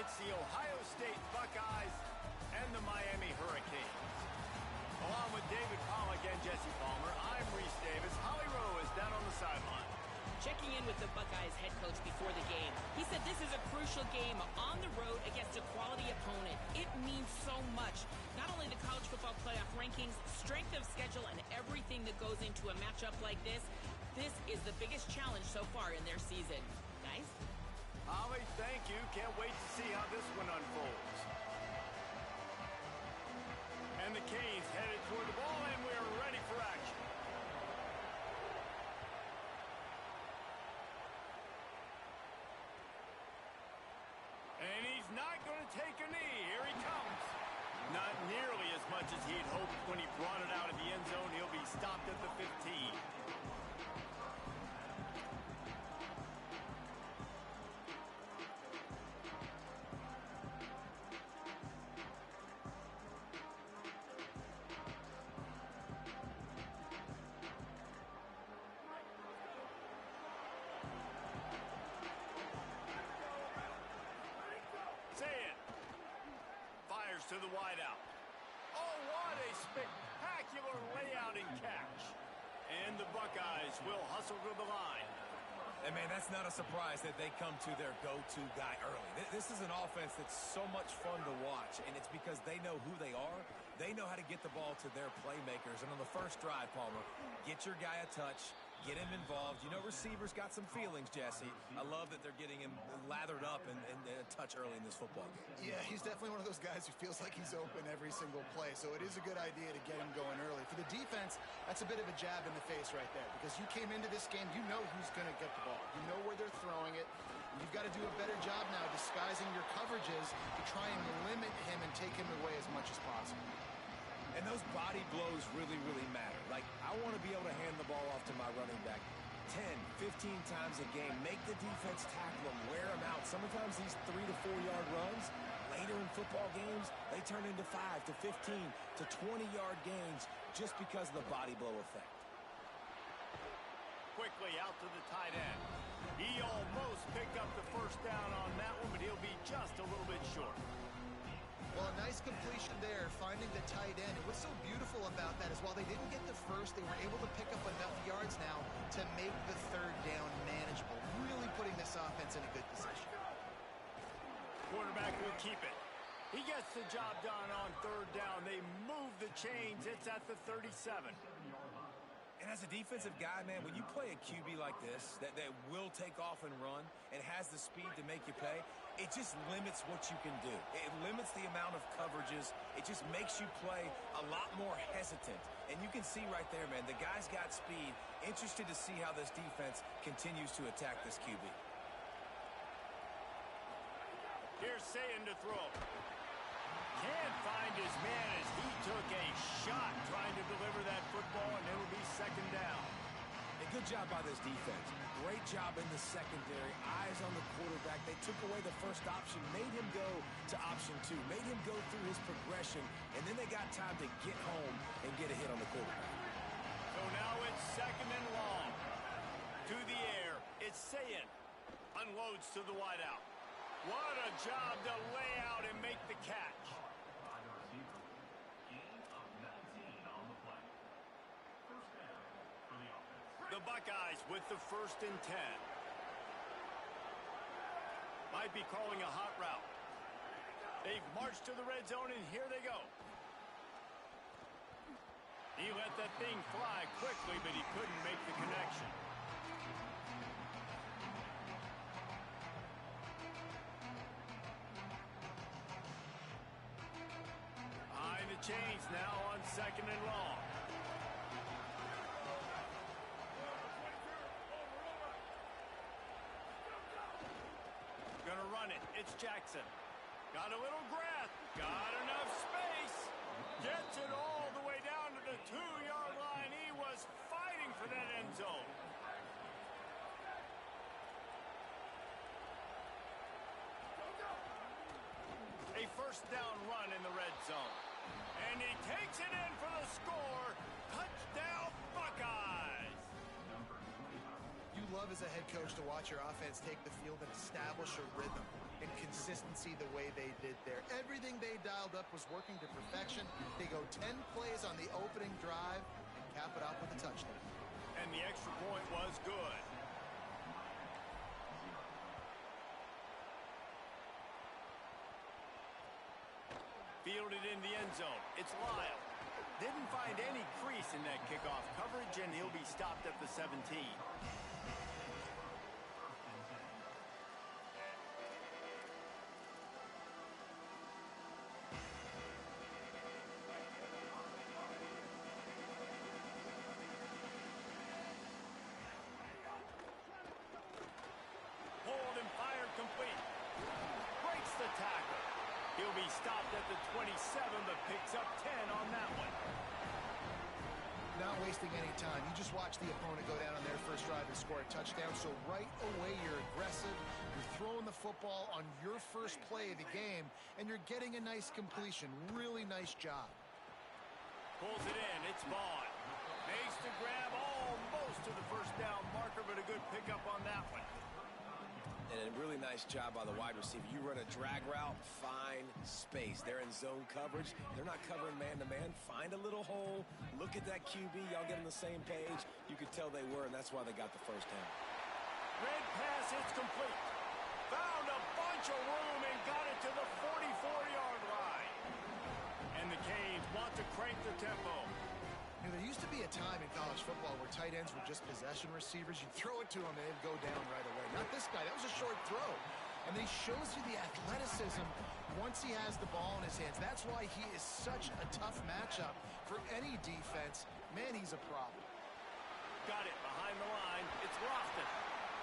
Speaker 1: It's the Ohio State Buckeyes and the Miami Hurricanes. Along with David Pollack and Jesse Palmer, I'm Reese Davis. Holly Rowe is down on the sideline.
Speaker 2: Checking in with the Buckeyes head coach before the game, he said this is a crucial game on the road against a quality opponent. It means so much. Not only the college football playoff rankings, strength of schedule, and everything that goes into a matchup like this is the biggest challenge so far in their season. Guys?
Speaker 1: Holly, thank you. Can't wait to see how this one unfolds. And the Canes headed toward the ball, and we're ready for action. And he's not going to take a knee. Here he comes. Not nearly as much as he'd hoped when he brought it out of the end zone. He'll be stopped at the 15. Fires to the wideout. Oh, what a spectacular layout and catch. And the Buckeyes will hustle to the line.
Speaker 4: And, man, that's not a surprise that they come to their go-to guy early. This is an offense that's so much fun to watch, and it's because they know who they are. They know how to get the ball to their playmakers. And on the first drive, Palmer, get your guy a touch, get him involved. You know receivers got some feelings, Jesse. I love that they're getting him lathered up and a touch early in this football game.
Speaker 3: Yeah, he's definitely one of those guys who feels like he's open every single play, so it is a good idea to get him going early. For the defense, that's a bit of a jab in the face right there, because you came into this game, you know who's going to get the ball. You know where they're throwing it. You've got to do a better job now disguising your coverages to try and limit him and take him away as much as possible.
Speaker 4: And those body blows really, really matter. Like, I want to be able to hand the ball off to my running back 10, 15 times a game. Make the defense tackle him, wear him out. Sometimes these 3 to 4 yard runs, later in football games, they turn into 5 to 15 to 20 yard gains just because of the body blow effect.
Speaker 1: Quickly out to the tight end. He almost picked up the first down on that one, but he'll be just a little bit short.
Speaker 3: Well, a nice completion there, finding the tight end. And what's so beautiful about that is while they didn't get the first, they were able to pick up enough yards now to make the third down manageable, really putting this offense in a good position.
Speaker 1: Quarterback will keep it. He gets the job done on third down. They move the chains. It's at the 37.
Speaker 4: And as a defensive guy, man, when you play a QB like this that will take off and run and has the speed to make you pay, it just limits what you can do. It limits the amount of coverages. It just makes you play a lot more hesitant. And you can see right there, man, the guy's got speed. Interested to see how this defense continues to attack this QB.
Speaker 1: Here's Sayin to throw. Can't find his man as he took a shot trying to deliver that football, and it'll be second down.
Speaker 4: A good job by this defense. Great job in the secondary. Eyes on the quarterback. They took away the first option, made him go to option 2, made him go through his progression, and then they got time to get home and get a hit on the quarterback.
Speaker 1: So now it's second and long. To the air. It's Sayin. Unloads to the wideout. What a job to lay out and make the catch. The Buckeyes with the first and 10. Might be calling a hot route. They've marched to the red zone, and here they go. He let that thing fly quickly, but he couldn't make the connection. Behind the chains now on second and long. Gonna run it. It's Jackson. Got a little breath. Got enough space. Gets it all the way down to the 2-yard line. He was fighting for that end zone. A first down run in the red zone. And he takes it in for the score. Touchdown, Buckeyes.
Speaker 3: You love as a head coach to watch your offense take the field and establish a rhythm. and consistency the way they did there. Everything they dialed up was working to perfection. They go 10 plays on the opening drive and cap it off with a touchdown.
Speaker 1: And the extra point was good. Fielded in the end zone. It's Lyle. Didn't find any crease in that kickoff coverage, and he'll be stopped at the 17. Pulled and fired complete. Breaks the tackle. He'll be stopped at the 27, but picks up 10 on that one.
Speaker 3: Not wasting any time. You just watch the opponent go down on their first drive and score a touchdown. So right away, you're aggressive. You're throwing the football on your first play of the game, and you're getting a nice completion. Really nice job.
Speaker 1: Pulls it in. It's Vaughn. Makes the grab almost to the first down marker, but a good pickup on that one.
Speaker 4: And a really nice job by the wide receiver. You run a drag route, find space. They're in zone coverage. They're not covering man-to-man. Find a little hole. Look at that QB. Y'all get on the same page. You could tell they were, and that's why they got the first down.
Speaker 1: Red pass, it's complete. Found a bunch of room and got it to the 44-yard line. And the Canes want to crank the tempo.
Speaker 3: You know, there used to be a time in college football where tight ends were just possession receivers. You'd throw it to him and they'd go down right away. Not this guy. That was a short throw. And he shows you the athleticism once he has the ball in his hands. That's why he is such a tough matchup for any defense. Man, he's a problem.
Speaker 1: Got it behind the line. It's Lofton.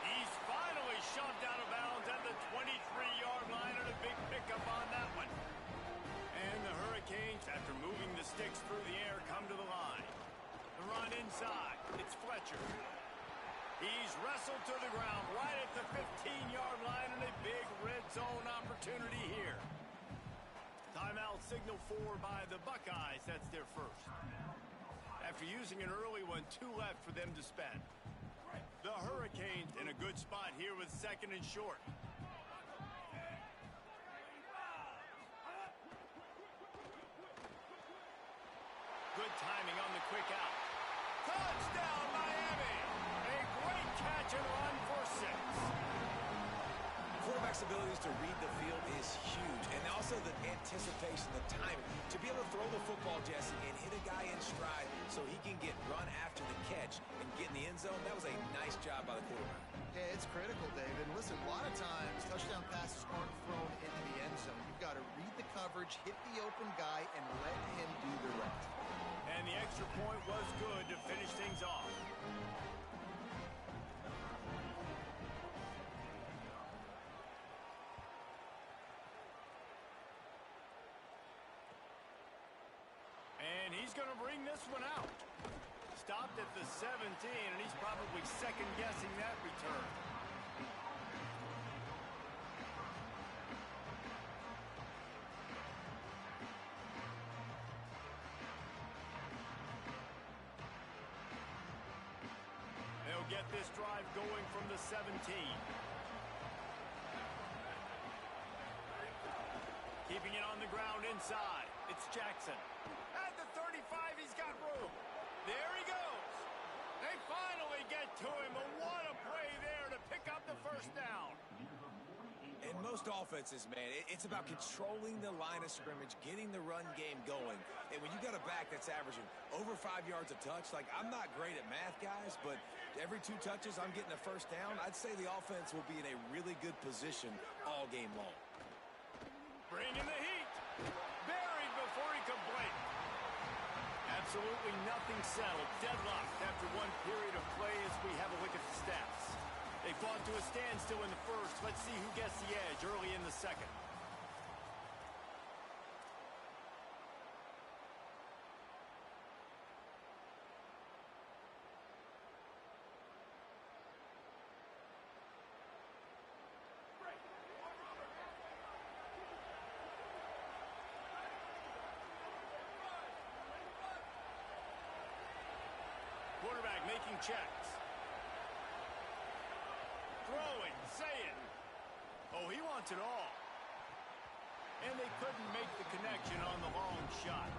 Speaker 1: He's finally shoved out of bounds at the 23-yard line, and a big pickup on that one. And the Hurricanes, after moving the sticks through the air, come to the line. The run inside. It's Fletcher. He's wrestled to the ground right at the 15-yard line, and a big red zone opportunity here. Timeout signal for by the Buckeyes. That's their first. After using an early one, 2 left for them to spend. The Hurricanes in a good spot here with second and short. Good timing on the quick out. Touchdown, Miami! A great catch and run for 6.
Speaker 4: Quarterback's abilities to read the field is huge, and also the anticipation, the timing. To be able to throw the football, Jesse, and hit a guy in stride so he can get run after the catch and get in the end zone, that was a nice job by the quarterback.
Speaker 3: Yeah, it's critical, David. Listen, a lot of times touchdown passes aren't thrown into the end zone. You've got to read the coverage, hit the open guy, and let him do the rest.
Speaker 1: And the extra point was good to finish things off. And he's going to bring this one out. Stopped at the 17, and he's probably second-guessing that return. They'll get this drive going from the 17. Keeping it on the ground inside. It's Jackson. At the 35, he's got room. There he goes. They finally get to him, and what a play there to pick up the first down.
Speaker 4: In most offenses, man, it's about controlling the line of scrimmage, getting the run game going. And when you got a back that's averaging over 5 yards a touch, like, I'm not great at math, guys, but every 2 touches I'm getting a first down, I'd say the offense will be in a really good position all game long.
Speaker 1: Bringing the heat. Buried before he could blink. Absolutely nothing settled. Deadlocked after one period of play as we have a look at the stats. They fought to a standstill in the first. Let's see who gets the edge early in the second. Quarterback making checks. Throwing, saying. Oh, he wants it all. And they couldn't make the connection on the long shot.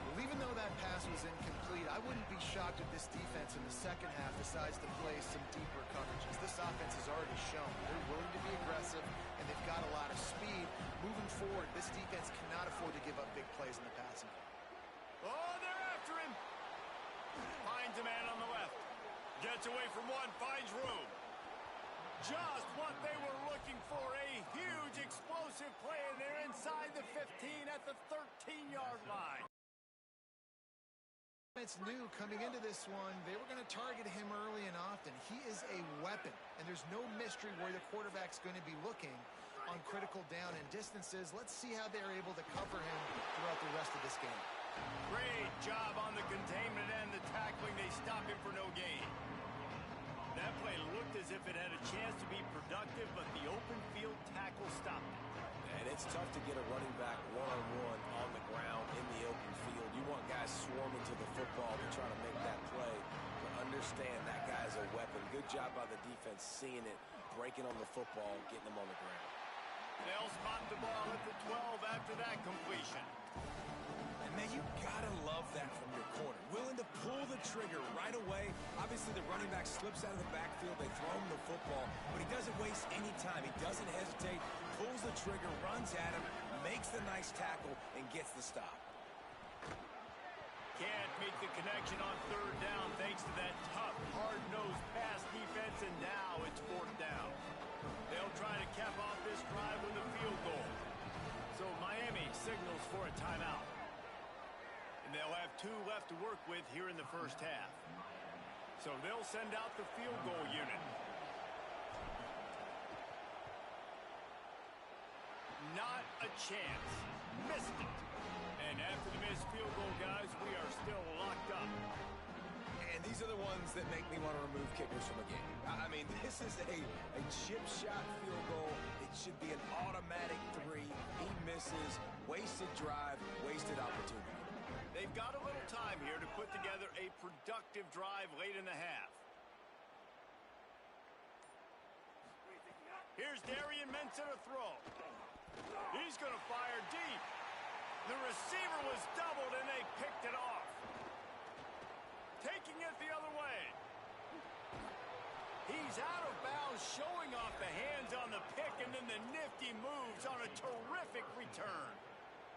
Speaker 3: Well, even though that pass was incomplete, I wouldn't be shocked if this defense in the second half decides to play some deeper coverages. This offense has already shown they're willing to be aggressive, and they've got a lot of speed. Moving forward, this defense cannot afford to give up big plays in the passing game.
Speaker 1: Oh, they're after him. Finds a man on the left. Gets away from one, finds room. Just what they were looking for, a huge explosive play, and they're inside the 15 at the 13-yard line.
Speaker 3: It's new coming into this one. They were going to target him early and often. He is a weapon, and there's no mystery where the quarterback's going to be looking on critical down and distances. Let's see how they're able to cover him throughout the rest of this game.
Speaker 1: Great job on the containment and the tackling. They stop him for no gain. That play looked as if it had a chance to be productive, but the open field tackle stopped it.
Speaker 4: And it's tough to get a running back one-on-one on the ground in the open field. You want guys swarming to the football to try to make that play. But understand that guy's a weapon. Good job by the defense seeing it, breaking on the football, getting him on the ground.
Speaker 1: They'll spot the ball at the 12 after that completion.
Speaker 4: And man, you gotta love that from your corner. Willing to pull the trigger right away. Obviously, the running back slips out of the backfield. They throw him the football, but he doesn't waste any time. He doesn't hesitate, pulls the trigger, runs at him, makes the nice tackle, and gets the stop.
Speaker 1: Can't make the connection on third down thanks to that tough, hard-nosed pass defense, and now it's fourth down. They'll try to cap off this drive with a field goal. So Miami signals for a timeout. And they'll have 2 left to work with here in the first half. So they'll send out the field goal unit. Not a chance. Missed it. And after the missed field goal, guys, we are still locked up.
Speaker 4: And these are the ones that make me want to remove kickers from a game. I mean, this is a chip shot field goal. It should be an automatic 3. He misses. Wasted drive, wasted opportunity.
Speaker 1: They've got a little time here to put together a productive drive late in the half. Here's Darian Mensah to throw. He's going to fire deep. The receiver was doubled, and they picked it off. Taking it the other way. He's out of bounds, showing off the hands on the pick, and then the nifty moves on a terrific return.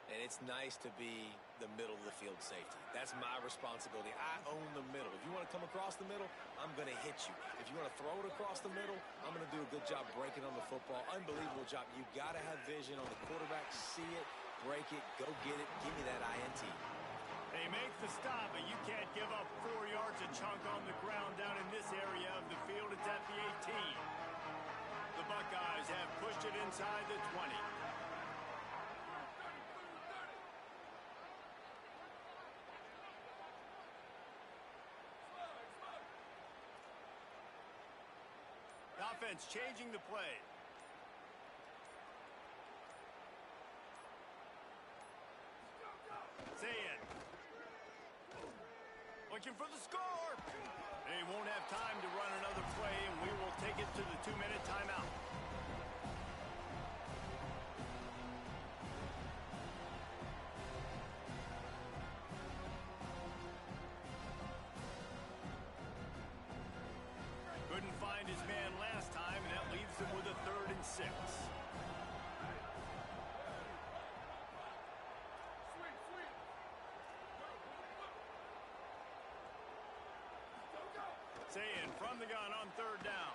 Speaker 4: And it's nice to be the middle of the field safety. That's my responsibility. I own the middle. If you want to come across the middle, I'm going to hit you. If you want to throw it across the middle, I'm going to do a good job breaking on the football. Unbelievable job. You've got to have vision on the quarterback. See it, break it, go get it. Give me that INT.
Speaker 1: They make the stop, but you can't give up 4 yards a chunk on the ground down in this area of the field. It's at the 18. The Buckeyes have pushed it inside the 20. Offense changing the play. Saying. Looking for the score. They won't have time to run another play, and we will take it to the 2-minute timeout. Couldn't find his man last time, and that leaves them with a 3rd and 6. Saying from the gun on 3rd down.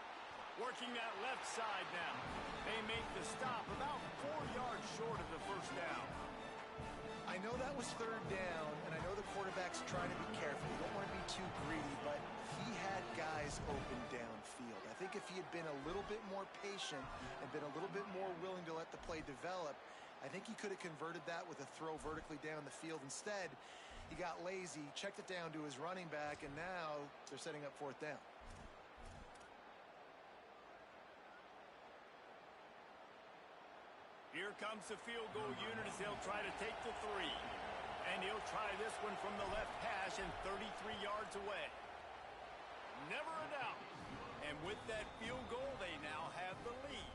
Speaker 1: Working that left side now. They make the stop about 4 yards short of the first down.
Speaker 3: I know that was 3rd down, and I know the quarterback's trying to be careful. You don't want to be too greedy, but he had guys open downfield. I think if he had been a little bit more patient and been a little bit more willing to let the play develop, I think he could have converted that with a throw vertically down the field. Instead, he got lazy, checked it down to his running back, and now they're setting up 4th down.
Speaker 1: Here comes the field goal unit as they'll try to take the 3. And he'll try this one from the left hash and 33 yards away. Never a doubt. And with that field goal, they now have the lead.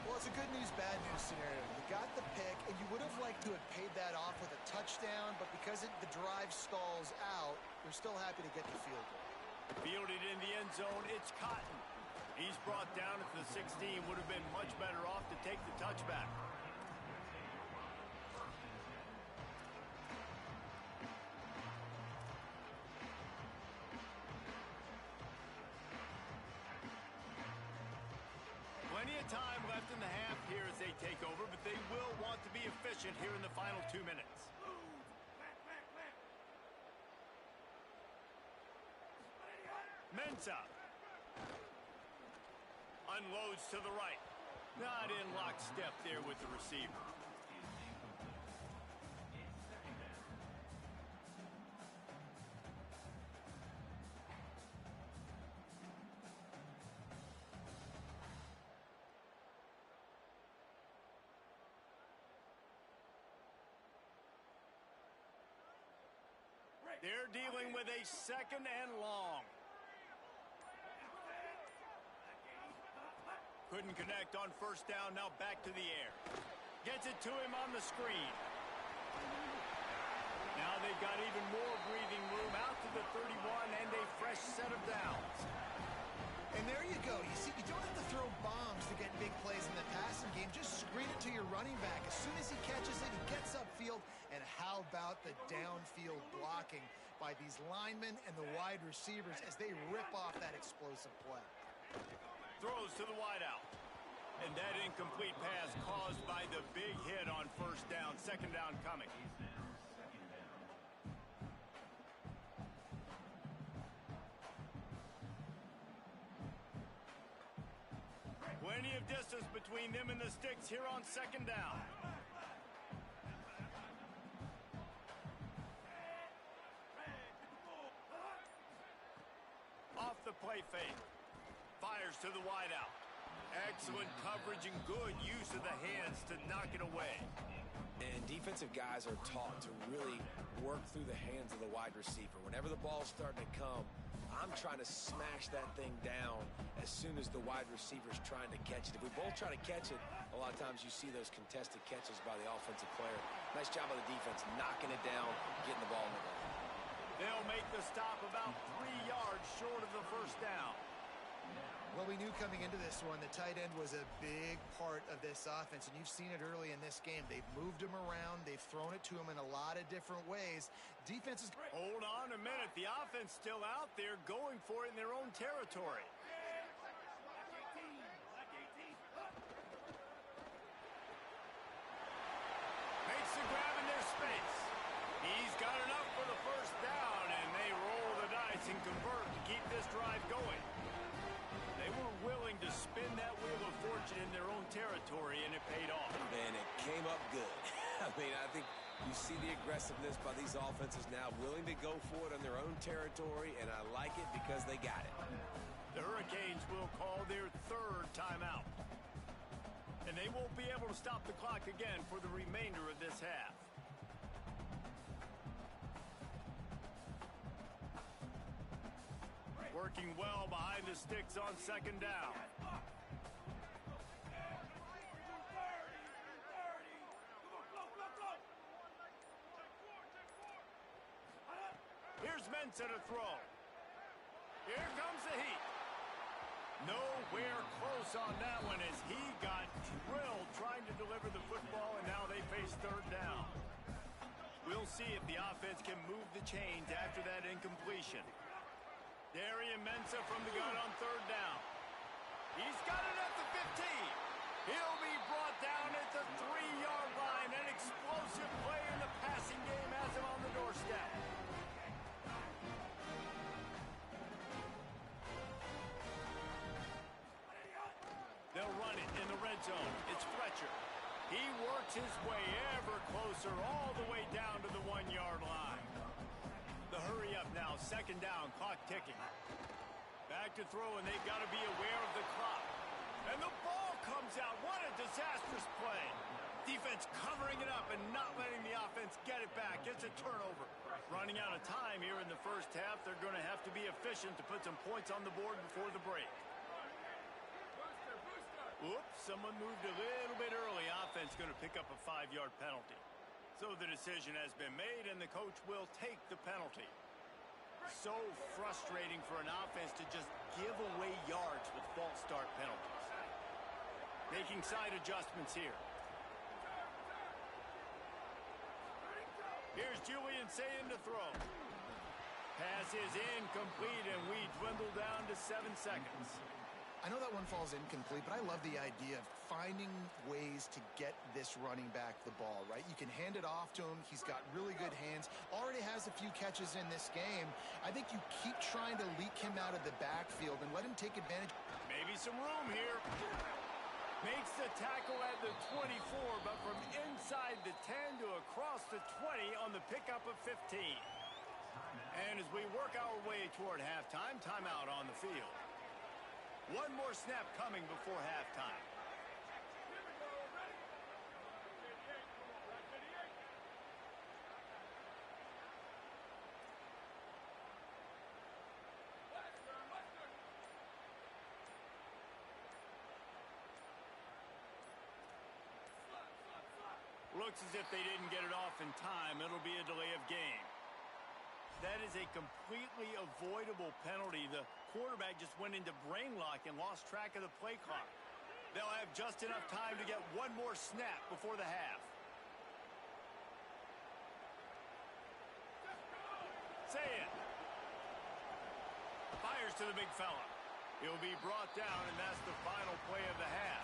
Speaker 3: Well, it's a good news, bad news scenario. You got the pick, and you would have liked to have paid that off with a touchdown, but because the drive stalls out, you're still happy to get the field goal.
Speaker 1: Fielded in the end zone, it's Cotton. He's brought down at the 16. Would have been much better off to take the touchback. Plenty of time left in the half here as they take over, but they will want to be efficient here in the final 2 minutes. Mensah. Unloads to the right. Not in lockstep there with the receiver. They're dealing with a second and long. Couldn't connect on first down, now back to the air. Gets it to him on the screen. Now they've got even more breathing room out to the 31 and a fresh set of downs.
Speaker 3: And there you go. You see, you don't have to throw bombs to get big plays in the passing game. Just screen it to your running back. As soon as he catches it, he gets upfield. And how about the downfield blocking by these linemen and the wide receivers as they rip off that explosive play.
Speaker 1: Throws to the wideout. And that incomplete pass caused by the big hit on first down. Second down coming. Plenty of distance between them and the sticks here on second down. Off the play fake. Fires to the wideout. Excellent coverage and good use of the hands to knock it away.
Speaker 4: And defensive guys are taught to really work through the hands of the wide receiver. Whenever the ball's starting to come, I'm trying to smash that thing down as soon as the wide receiver's trying to catch it. If we both try to catch it, a lot of times you see those contested catches by the offensive player. Nice job by the defense, knocking it down, getting the ball in the ball.
Speaker 1: They'll make the stop about 3 yards short of the first down.
Speaker 3: Well, we knew coming into this one the tight end was a big part of this offense, and you've seen it early in this game. They've moved him around. They've thrown it to him in a lot of different ways. Defense is...
Speaker 1: Hold on a minute. The offense still out there going for it in their own territory. Makes the grab in their space. He's got enough for the first down, and they roll the dice and convert to keep this drive going. They were willing to spin that wheel of fortune in their own territory, and it paid off.
Speaker 4: And it came up good. I mean, I think you see the aggressiveness by these offenses now, willing to go for it on their own territory, and I like it because they got it.
Speaker 1: The Hurricanes will call their third timeout. And they won't be able to stop the clock again for the remainder of this half. Working well behind the sticks on second down. Here's Mensah to throw. Here comes the heat. Nowhere close on that one as he got drilled trying to deliver the football, and now they face third down. We'll see if the offense can move the chains after that incompletion. Darian Mensah from the gun on third down. He's got it at the 15. He'll be brought down at the 3-yard line. An explosive play in the passing game has him on the doorstep. They'll run it in the red zone. It's Fletcher. He works his way ever closer all the way down to the 1-yard line. The hurry up now, second down, clock ticking. Back to throw, and they've got to be aware of the clock. And the ball comes out. What a disastrous play. Defense covering it up and not letting the offense get it back. It's a turnover. Running out of time here in the first half. They're going to have to be efficient to put some points on the board before the break. Oops, someone moved a little bit early. Offense going to pick up a 5-yard penalty. So the decision has been made, and the coach will take the penalty. So frustrating for an offense to just give away yards with false start penalties. Making side adjustments here. Here's Julian Sayin to throw. Pass is incomplete, and we dwindle down to 7 seconds.
Speaker 3: I know that one falls incomplete, but I love the idea of finding ways to get this running back the ball, right? You can hand it off to him. He's got really good hands. Already has a few catches in this game. I think you keep trying to leak him out of the backfield and let him take advantage.
Speaker 1: Maybe some room here. Makes the tackle at the 24, but from inside the 10 to across the 20 on the pickup of 15. And as we work our way toward halftime, timeout on the field. One more snap coming before halftime. Looks as if they didn't get it off in time. It'll be a delay of game. That is a completely avoidable penalty. The quarterback just went into brain lock and lost track of the play clock. They'll have just enough time to get one more snap before the half. Say it. Fires to the big fella. He'll be brought down, and that's the final play of the half.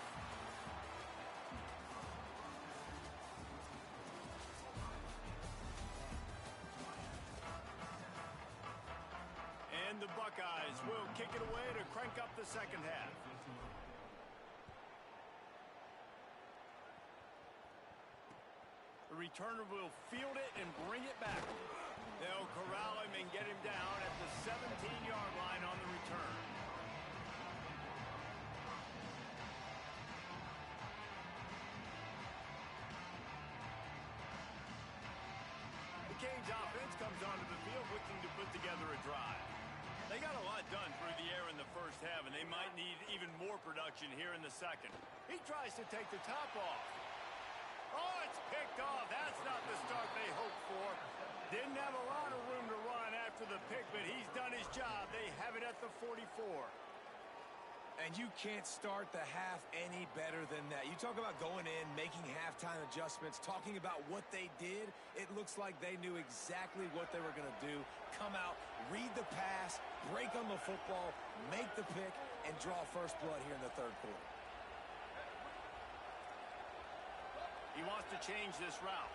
Speaker 1: And the Buckeyes will kick it away to crank up the second half. The returner will field it and bring it back. They'll corral him and get him down at the 17-yard line on the return. The Canes offense comes onto the field looking to put together a drive. They got a lot done through the air in the first half, and they might need even more production here in the second. He tries to take the top off. Oh, it's picked off. That's not the start they hoped for. Didn't have a lot of room to run after the pick, but he's done his job. They have it at the 44.
Speaker 4: And you can't start the half any better than that. You talk about going in, making halftime adjustments, talking about what they did. It looks like they knew exactly what they were going to do. Come out, read the pass, break on the football, make the pick, and draw first blood here in the third quarter.
Speaker 1: He wants to change this route.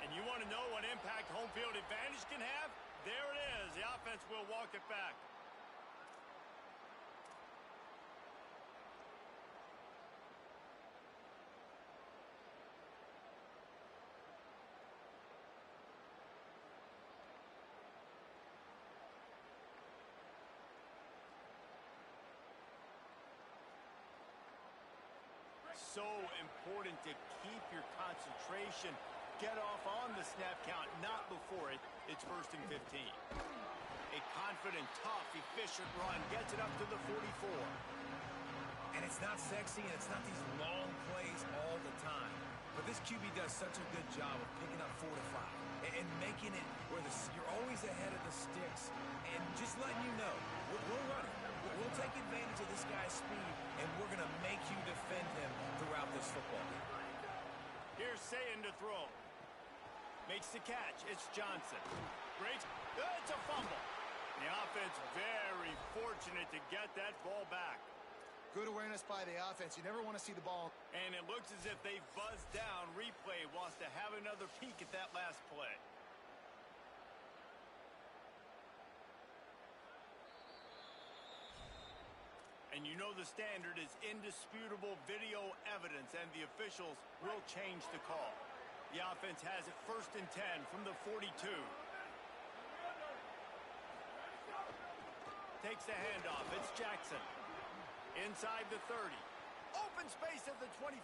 Speaker 1: And you want to know what impact home field advantage can have? There it is. The offense will walk it back. So important to keep your concentration. Get off on the snap count, not before it. It's 1st and 15. A confident, tough, efficient run gets it up to the 44.
Speaker 4: And it's not sexy, and it's not these long plays all the time. But this QB does such a good job of picking up 4 to 5 and making it where you're always ahead of the sticks and just letting you know, we'll run it. We'll take advantage of this guy's speed, and we're going to make you defend him throughout this football game.
Speaker 1: Here's Sayin to throw. Makes the catch. It's Johnson. Great. It's a fumble. The offense very fortunate to get that ball back.
Speaker 3: Good awareness by the offense. You never want to see the ball.
Speaker 1: And it looks as if they've buzzed down. Replay wants to have another peek at that last play. And you know the standard is indisputable video evidence, and the officials will change the call. The offense has it 1st and 10 from the 42. Takes the handoff. It's Jackson. Inside the 30. Open space at the 25.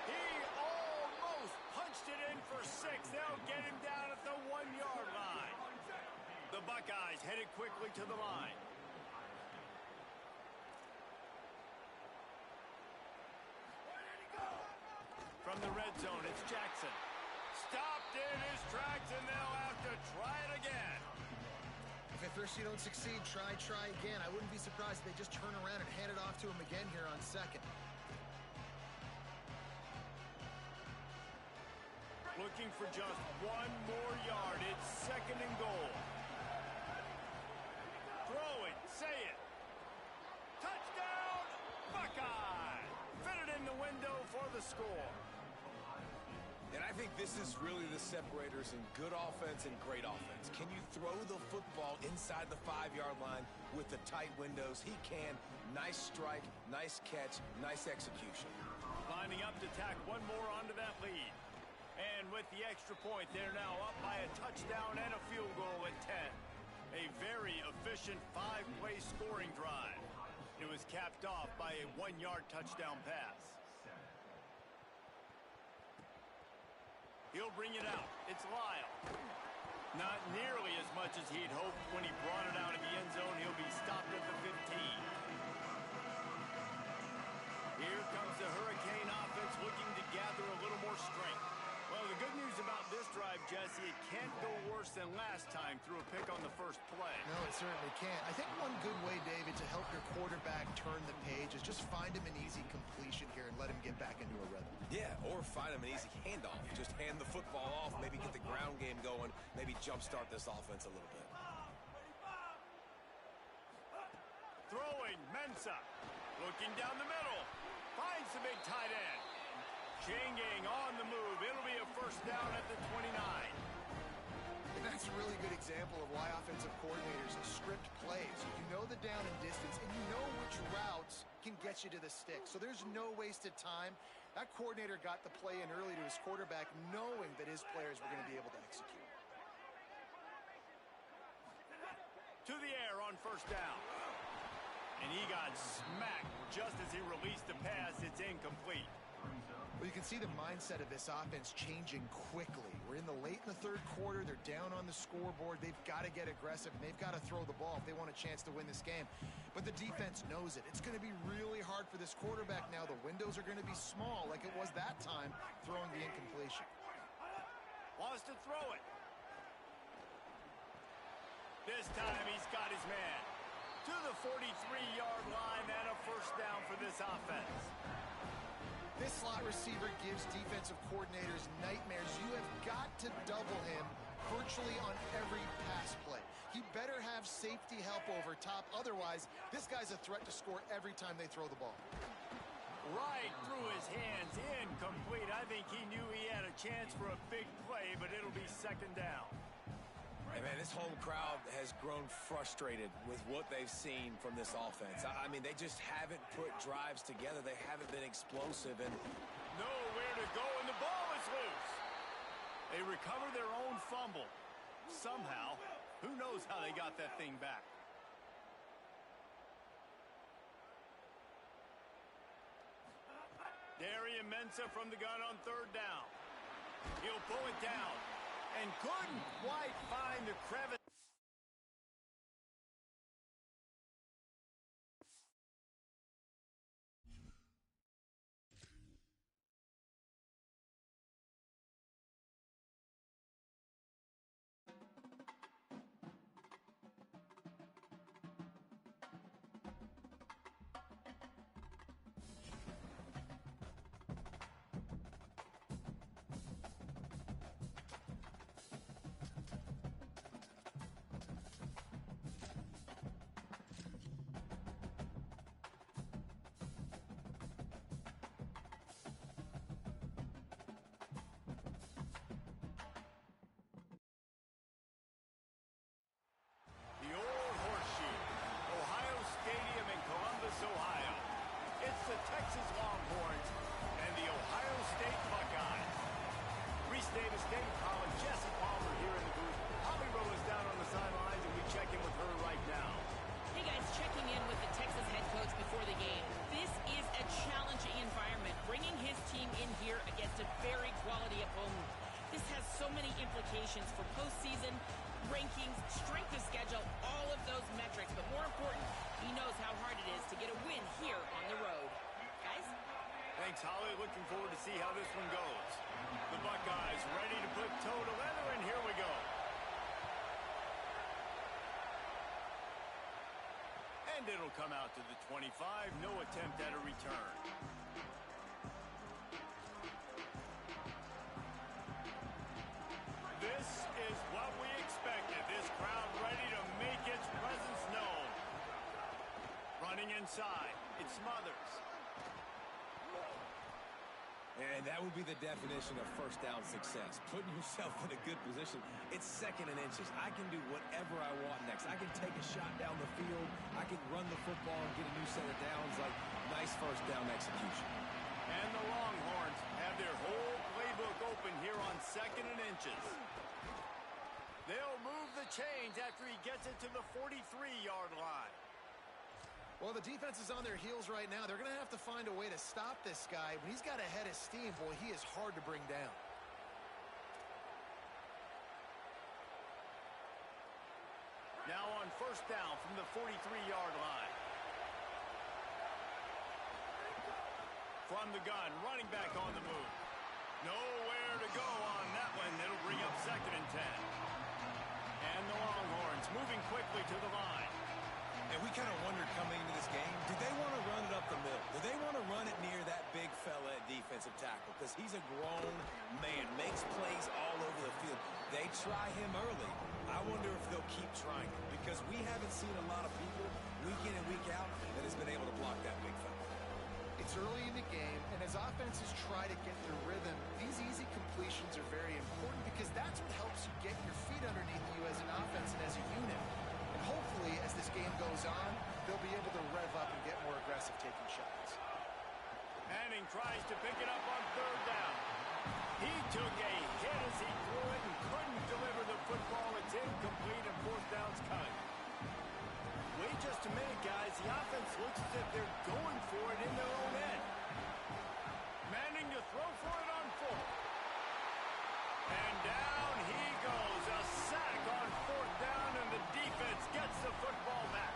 Speaker 1: He almost Broncos punched it in for 6. They'll get him down at the 1-yard line. The Buckeyes headed quickly to the line. From the red zone, it's Jackson. Stopped in his tracks, and they'll have to try it again.
Speaker 3: If at first you don't succeed, try again. I wouldn't be surprised if they just turn around and hand it off to him again here on second.
Speaker 1: Looking for just 1 more yard. It's 2nd and goal. Throw it. Say it. Touchdown, Buckeye. Fit it in the window for the score.
Speaker 4: And I think this is really the separators in good offense and great offense. Can you throw the football inside the 5-yard line with the tight windows? He can. Nice strike, nice catch, nice execution.
Speaker 1: Lining up to tack 1 more onto that lead. And with the extra point, they're now up by a touchdown and a field goal at 10. A very efficient 5-play scoring drive. It was capped off by a 1-yard touchdown pass. He'll bring it out. It's Lyle. Not nearly as much as he'd hoped when he brought it out of the end zone. He'll be stopped at the 15. Here comes the Hurricane offense looking to gather a little more strength. Well, the good news about this drive, Jesse, it can't go worse than last time through a pick on the first play.
Speaker 3: No, it certainly can't. I think one good way, David, to help your quarterback turn the page is just find him an easy completion here and let him get back into a rhythm.
Speaker 4: Yeah, or find him an easy handoff. Just hand the football off, maybe get the ground game going, maybe jumpstart this offense a little bit.
Speaker 1: Throwing, Mensa. Looking down the middle. Finds the big tight end. Changing on the move. It'll be a first down at the 29.
Speaker 3: And that's a really good example of why offensive coordinators script plays. You know the down and distance, and you know which routes can get you to the stick. So there's no wasted time. That coordinator got the play in early to his quarterback, knowing that his players were going to be able to execute.
Speaker 1: To the air on first down. And he got smacked just as he released the pass. It's incomplete.
Speaker 3: Well, you can see the mindset of this offense changing quickly. We're in the late in the 3rd quarter. They're down on the scoreboard. They've got to get aggressive, and they've got to throw the ball if they want a chance to win this game. But the defense knows it. It's going to be really hard for this quarterback now. The windows are going to be small like it was that time throwing the incompletion.
Speaker 1: Wants to throw it. This time he's got his man. To the 43-yard line and a first down for this offense.
Speaker 3: This slot receiver gives defensive coordinators nightmares. You have got to double him virtually on every pass play. He better have safety help over top. Otherwise, this guy's a threat to score every time they throw the ball.
Speaker 1: Right through his hands, incomplete. I think he knew he had a chance for a big play, but it'll be 2nd down.
Speaker 4: Hey, man, this home crowd has grown frustrated with what they've seen from this offense. I mean, they just haven't put drives together. They haven't been explosive, and
Speaker 1: nowhere to go, and the ball is loose. They recover their own fumble. Somehow, who knows how they got that thing back. Darian Mensa from the gun on 3rd down. He'll pull it down. And couldn't quite find the crevice. Thanks, Holly. Looking forward to see how this one goes. The Buckeyes ready to put toe to leather, and here we go. And it'll come out to the 25. No attempt at a return. This is what we expected. This crowd ready to make its presence known. Running inside. It Smothers.
Speaker 4: And that would be the definition of first down success. Putting yourself in a good position. It's 2nd and inches. I can do whatever I want next. I can take a shot down the field. I can run the football and get a new set of downs. Like, nice first down execution.
Speaker 1: And the Longhorns have their whole playbook open here on 2nd and inches. They'll move the chains after he gets it to the 43-yard line.
Speaker 3: Well, the defense is on their heels right now. They're going to have to find a way to stop this guy. When he's got a head of steam, boy, he is hard to bring down.
Speaker 1: Now on first down from the 43-yard line. From the gun, running back on the move. Nowhere to go on that one. It'll bring up 2nd and 10. And the Longhorns moving quickly to the line.
Speaker 4: And we kind of wondered coming into this game, do they want to run it up the middle? Do they want to run it near that big fella at defensive tackle? Because he's a grown man, makes plays all over the field. They try him early. I wonder if they'll keep trying him, because we haven't seen a lot of people week in and week out that has been able to block that big fella.
Speaker 3: It's early in the game, and as offenses try to get their rhythm, these easy completions are very important because that's what helps you get your feet underneath you as an offense and as a unit. Hopefully, as this game goes on, they'll be able to rev up and get more aggressive taking shots.
Speaker 1: Manning tries to pick it up on 3rd down. He took a hit as he threw it and couldn't deliver the football. It's incomplete and 4th down's coming. Wait just a minute, guys. The offense looks as if they're going for it in their own end. Manning to throw for it on 4th. And down he goes. A sack on 4th down, and the defense gets the football back.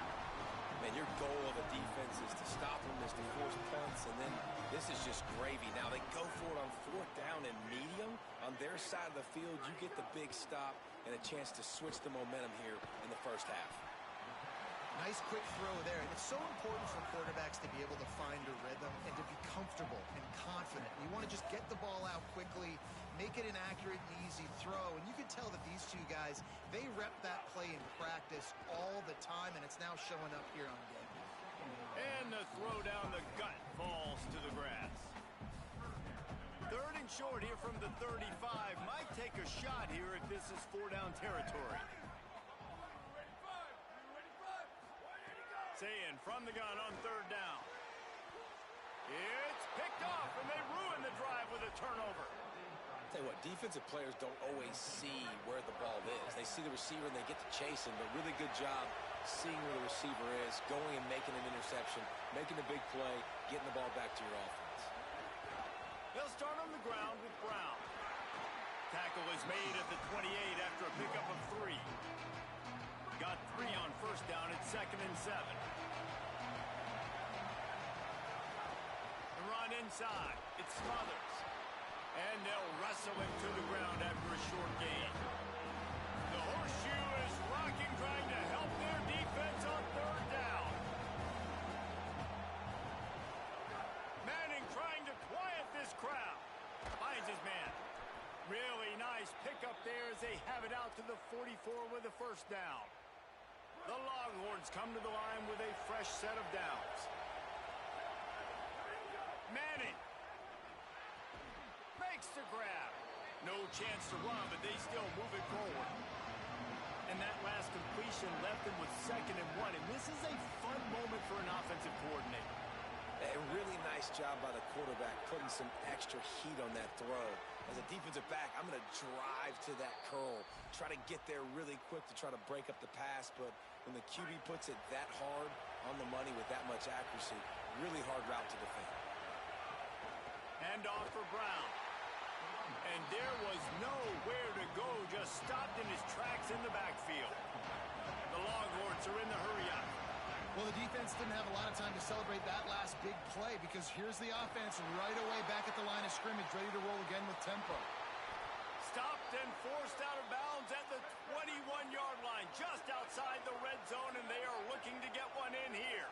Speaker 4: And your goal of a defense is to stop them, is to force punts, and then this is just gravy. Now they go for it on 4th down and medium. On their side of the field, you get the big stop and a chance to switch the momentum here in the first half.
Speaker 3: Nice quick throw there. And it's so important for quarterbacks to be able to find a rhythm and to be comfortable and confident. You want to just get the ball out quickly, make it an accurate and easy throw. And you can tell that these two guys, they rep that play in practice all the time, and it's now showing up here on game.
Speaker 1: And the throw down the gut falls to the grass. 3rd and short here from the 35. Might take a shot here if this is 4-down territory. Saying from the gun on 3rd down. It's picked off, and they ruin the drive with a turnover.
Speaker 4: Tell you what, defensive players don't always see where the ball is. They see the receiver and they get to chase him, but really good job seeing where the receiver is, going and making an interception, making a big play, getting the ball back to your offense.
Speaker 1: They'll start on the ground with Brown. Tackle is made at the 28 after a pickup of 3. Got 3 on first down at 2nd and 7. The run inside. It's Smothers. And they'll wrestle him to the ground after a short gain. The horseshoe is rocking, trying to help their defense on 3rd down. Manning trying to quiet this crowd. Finds his man. Really nice pickup there as they have it out to the 44 with a first down. The Longhorns come to the line with a fresh set of downs. Manning makes the grab. No chance to run, but they still move it forward. And that last completion left them with 2nd and 1. And this is a fun moment for an offensive coordinator.
Speaker 4: A really nice job by the quarterback, putting some extra heat on that throw. As a defensive back, I'm going to drive to that curl, try to get there really quick to try to break up the pass, but when the QB puts it that hard on the money with that much accuracy, really hard route to defend.
Speaker 1: Hand off for Brown. And there was nowhere to go, just stopped in his tracks in the backfield. The Longhorns are in the hurry up.
Speaker 3: Well, the defense didn't have a lot of time to celebrate that last big play because here's the offense right away back at the line of scrimmage, ready to roll again with tempo.
Speaker 1: Stopped and forced out of bounds at the 21-yard line, just outside the red zone, and they are looking to get one in here.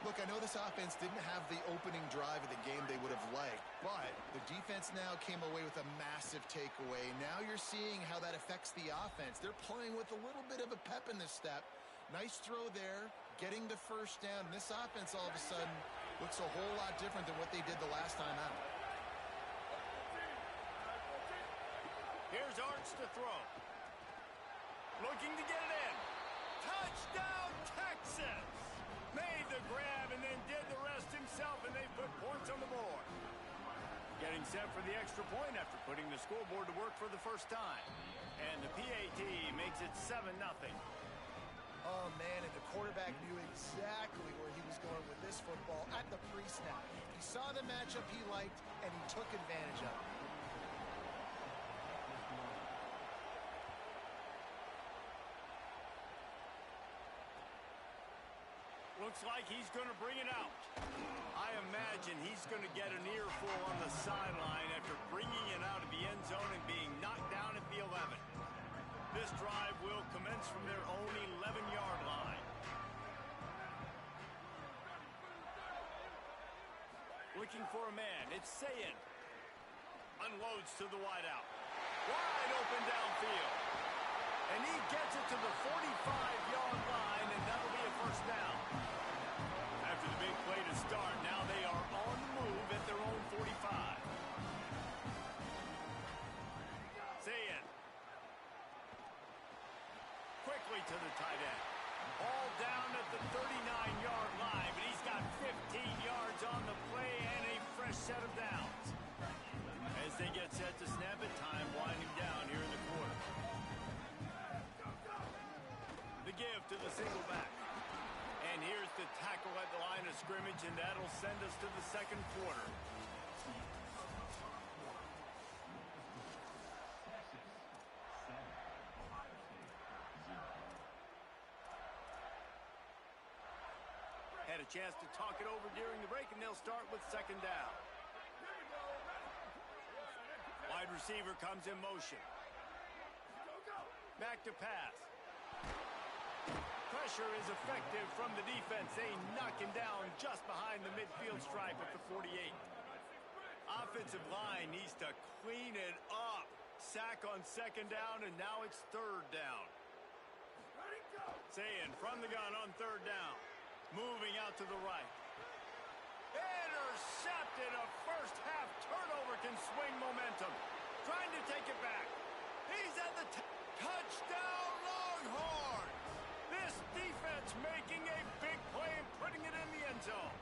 Speaker 3: Look, I know this offense didn't have the opening drive of the game they would have liked, but the defense now came away with a massive takeaway. Now you're seeing how that affects the offense. They're playing with a little bit of a pep in the step. Nice throw there, getting the first down. This offense all of a sudden looks a whole lot different than what they did the last time out.
Speaker 1: Here's Arch to throw. Looking to get it in. Touchdown, Texas! Made the grab and then did the rest himself, and they put points on the board. Getting set for the extra point after putting the scoreboard to work for the first time. And the PAT makes it 7-0.
Speaker 3: Oh, man, and the quarterback knew exactly where he was going with this football at the pre-snap. He saw the matchup he liked, and he took advantage of it.
Speaker 1: Looks like he's going to bring it out. I imagine he's going to get an earful on the sideline after bringing it out of the end zone and being knocked down at the 11. This drive will commence from their own 11-yard line. Looking for a man. It's Sayin. Unloads to the wideout. Wide open downfield. And he gets it to the 45-yard line, and that'll be a first down. After the big play to start, now they are on the move at their own 45. Sayin. Quickly to the tight end. All down at the 39-yard line, but he's got 15 yards on the play and a fresh set of downs. As they get set to snap it, time winding down here in the quarter. The give to the single back. And here's the tackle at the line of scrimmage, and that'll send us to the second quarter. Had a chance to talk it over during the break, and they'll start with second down. Wide receiver comes in motion. Back to pass. Pressure is effective from the defense. They knock him down just behind the midfield stripe at the 48. Offensive line needs to clean it up. Sack on second down, and now it's third down. Sayin from the gun on third down. Moving out to the right. Intercepted. A first half turnover can swing momentum. Trying to take it back. He's at the touchdown, Longhorns. This defense making a big play and putting it in the end zone.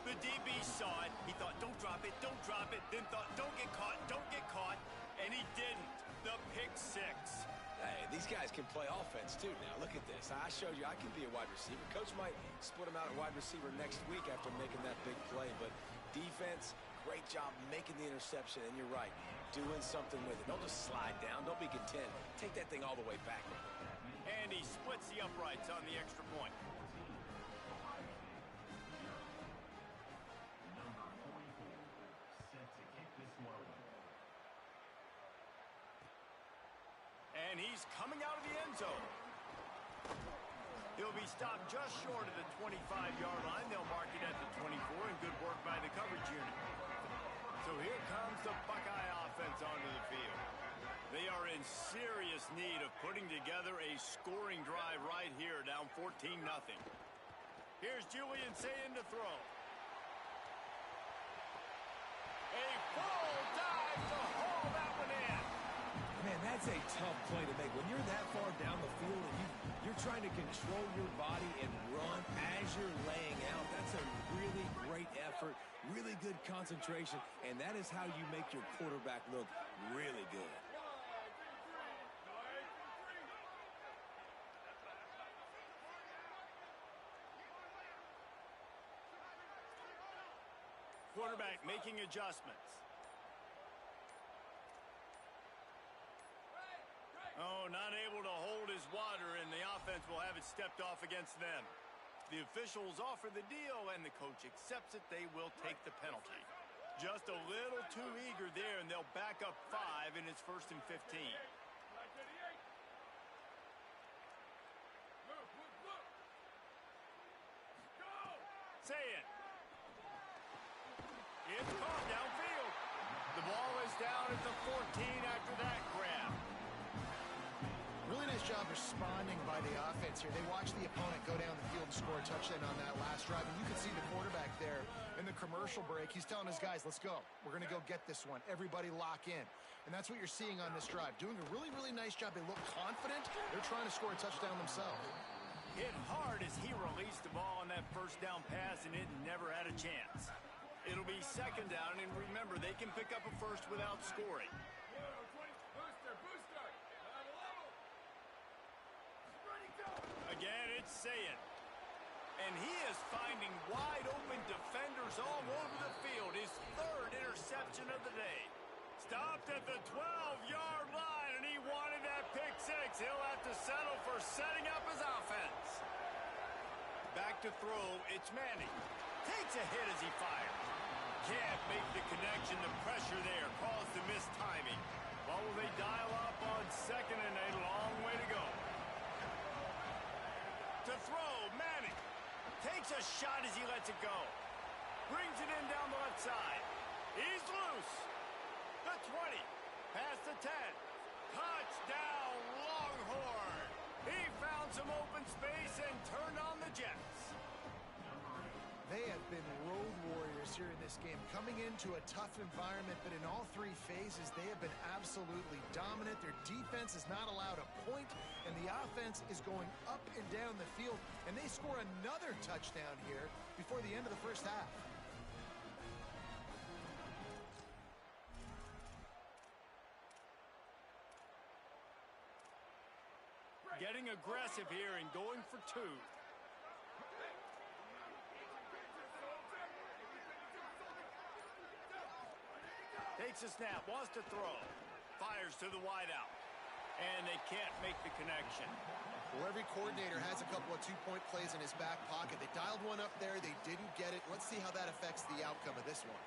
Speaker 1: The DB saw it. He thought, don't drop it, don't drop it. Then thought, don't get caught. And he didn't. The pick six.
Speaker 4: Hey, these guys can play offense, too. Now, look at this. I showed you I can be a wide receiver. Coach might split him out at wide receiver next week after making that big play. But defense, great job making the interception. And you're right, doing something with it. Don't just slide down. Don't be content. Take that thing all the way back.
Speaker 1: And he splits the uprights on the extra point. And he's coming out of the end zone. He'll be stopped just short of the 25-yard line. They'll mark it at the 24, and good work by the coverage unit. So here comes the Buckeye offense onto the field. They are in serious need of putting together a scoring drive right here, down 14-0. Here's Julian Sayin to throw. A full dive to haul that one in.
Speaker 5: Man, that's a tough play to make. When you're that far down the field and you're trying to control your body and run as you're laying out, that's a really great effort, really good concentration, and that is how you make your quarterback look really good.
Speaker 1: Quarterback making adjustments. Oh, not able to hold his as water, and the offense will have it stepped off against them. The officials offer the deal, and the coach accepts it. They will take the penalty. Just a little too eager there, and they'll back up 5, and it's 1st and 15. Say it. It's caught downfield. The ball is down at the 14 after that grab.
Speaker 3: Really nice job responding by the offense here. They watched the opponent go down the field and score a touchdown on that last drive. And you can see the quarterback there in the commercial break. He's telling his guys, let's go. We're going to go get this one. Everybody lock in. And that's what you're seeing on this drive. Doing a really, really nice job. They look confident. They're trying to score a touchdown themselves.
Speaker 1: Hit hard as he released the ball on that first down pass, and it never had a chance. It'll be 2nd down, and remember, they can pick up a first without scoring. Again, it's Saying. And he is finding wide-open defenders all over the field. His 3rd interception of the day. Stopped at the 12-yard line, and he wanted that pick 6. He'll have to settle for setting up his offense. Back to throw, it's Manning. Takes a hit as he fires. Can't make the connection. The pressure there caused the missed timing. Well, will they dial up on 2nd and a long way to go? To throw, Manning. Takes a shot as he lets it go. Brings it in down the left side. He's loose. The 20. Past the 10. Touchdown, Longhorn. He found some open space and turned on the Jets.
Speaker 3: They have been road warriors here in this game, coming into a tough environment, but in all 3 phases, they have been absolutely dominant. Their defense is not allowed a point, and the offense is going up and down the field, and they score another touchdown here before the end of the first half.
Speaker 1: Getting aggressive here and going for 2. Takes a snap, wants to throw. Fires to the wideout. And they can't make the connection.
Speaker 3: Well, every coordinator has a couple of 2-point plays in his back pocket. They dialed one up there. They didn't get it. Let's see how that affects the outcome of this one.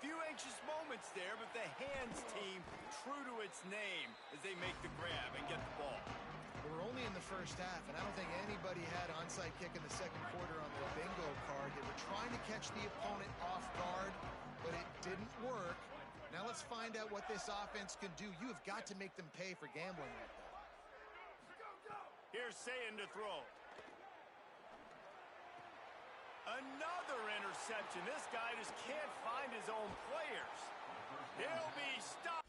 Speaker 1: Few anxious moments there, but the hands team true to its name as they make the grab and get the ball.
Speaker 3: We're only in the first half, and I don't think anybody had onside kick in the 2nd quarter on their bingo card. They were trying to catch the opponent off guard, but it didn't work. Now let's find out what this offense can do. You have got to make them pay for gambling like that.
Speaker 1: Here's Saying to throw. Another interception. This guy just can't find his own players. He'll be stopped.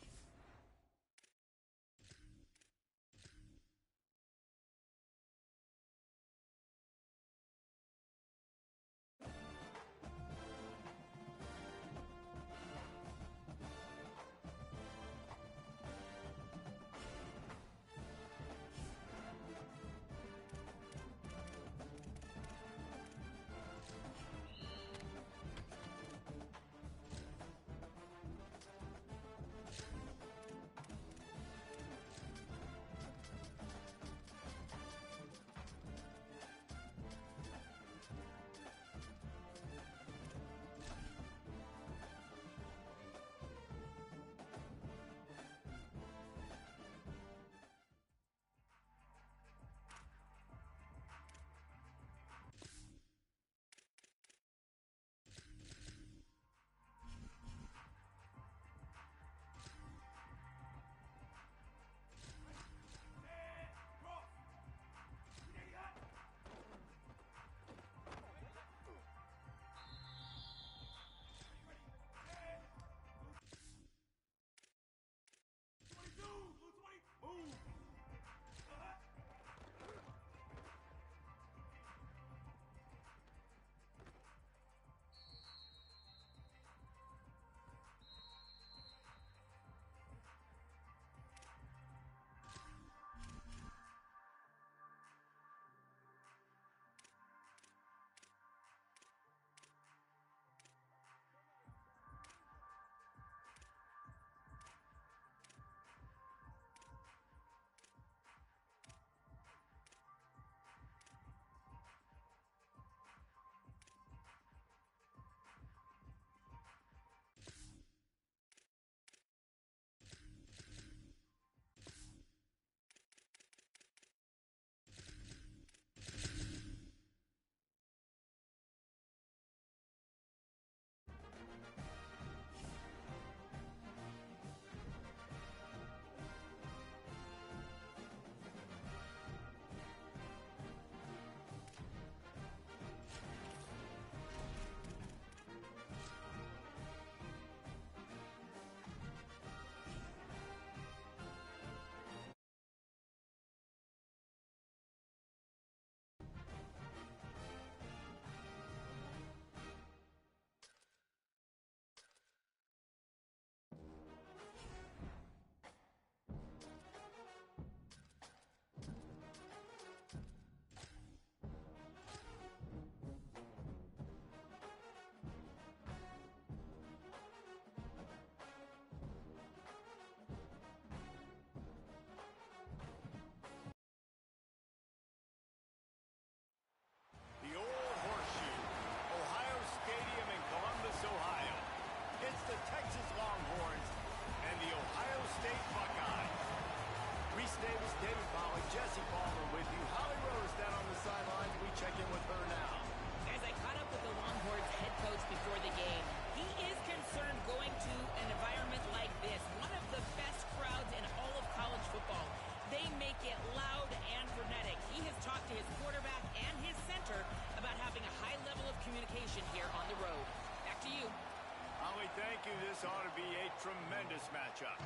Speaker 1: tremendous matchup.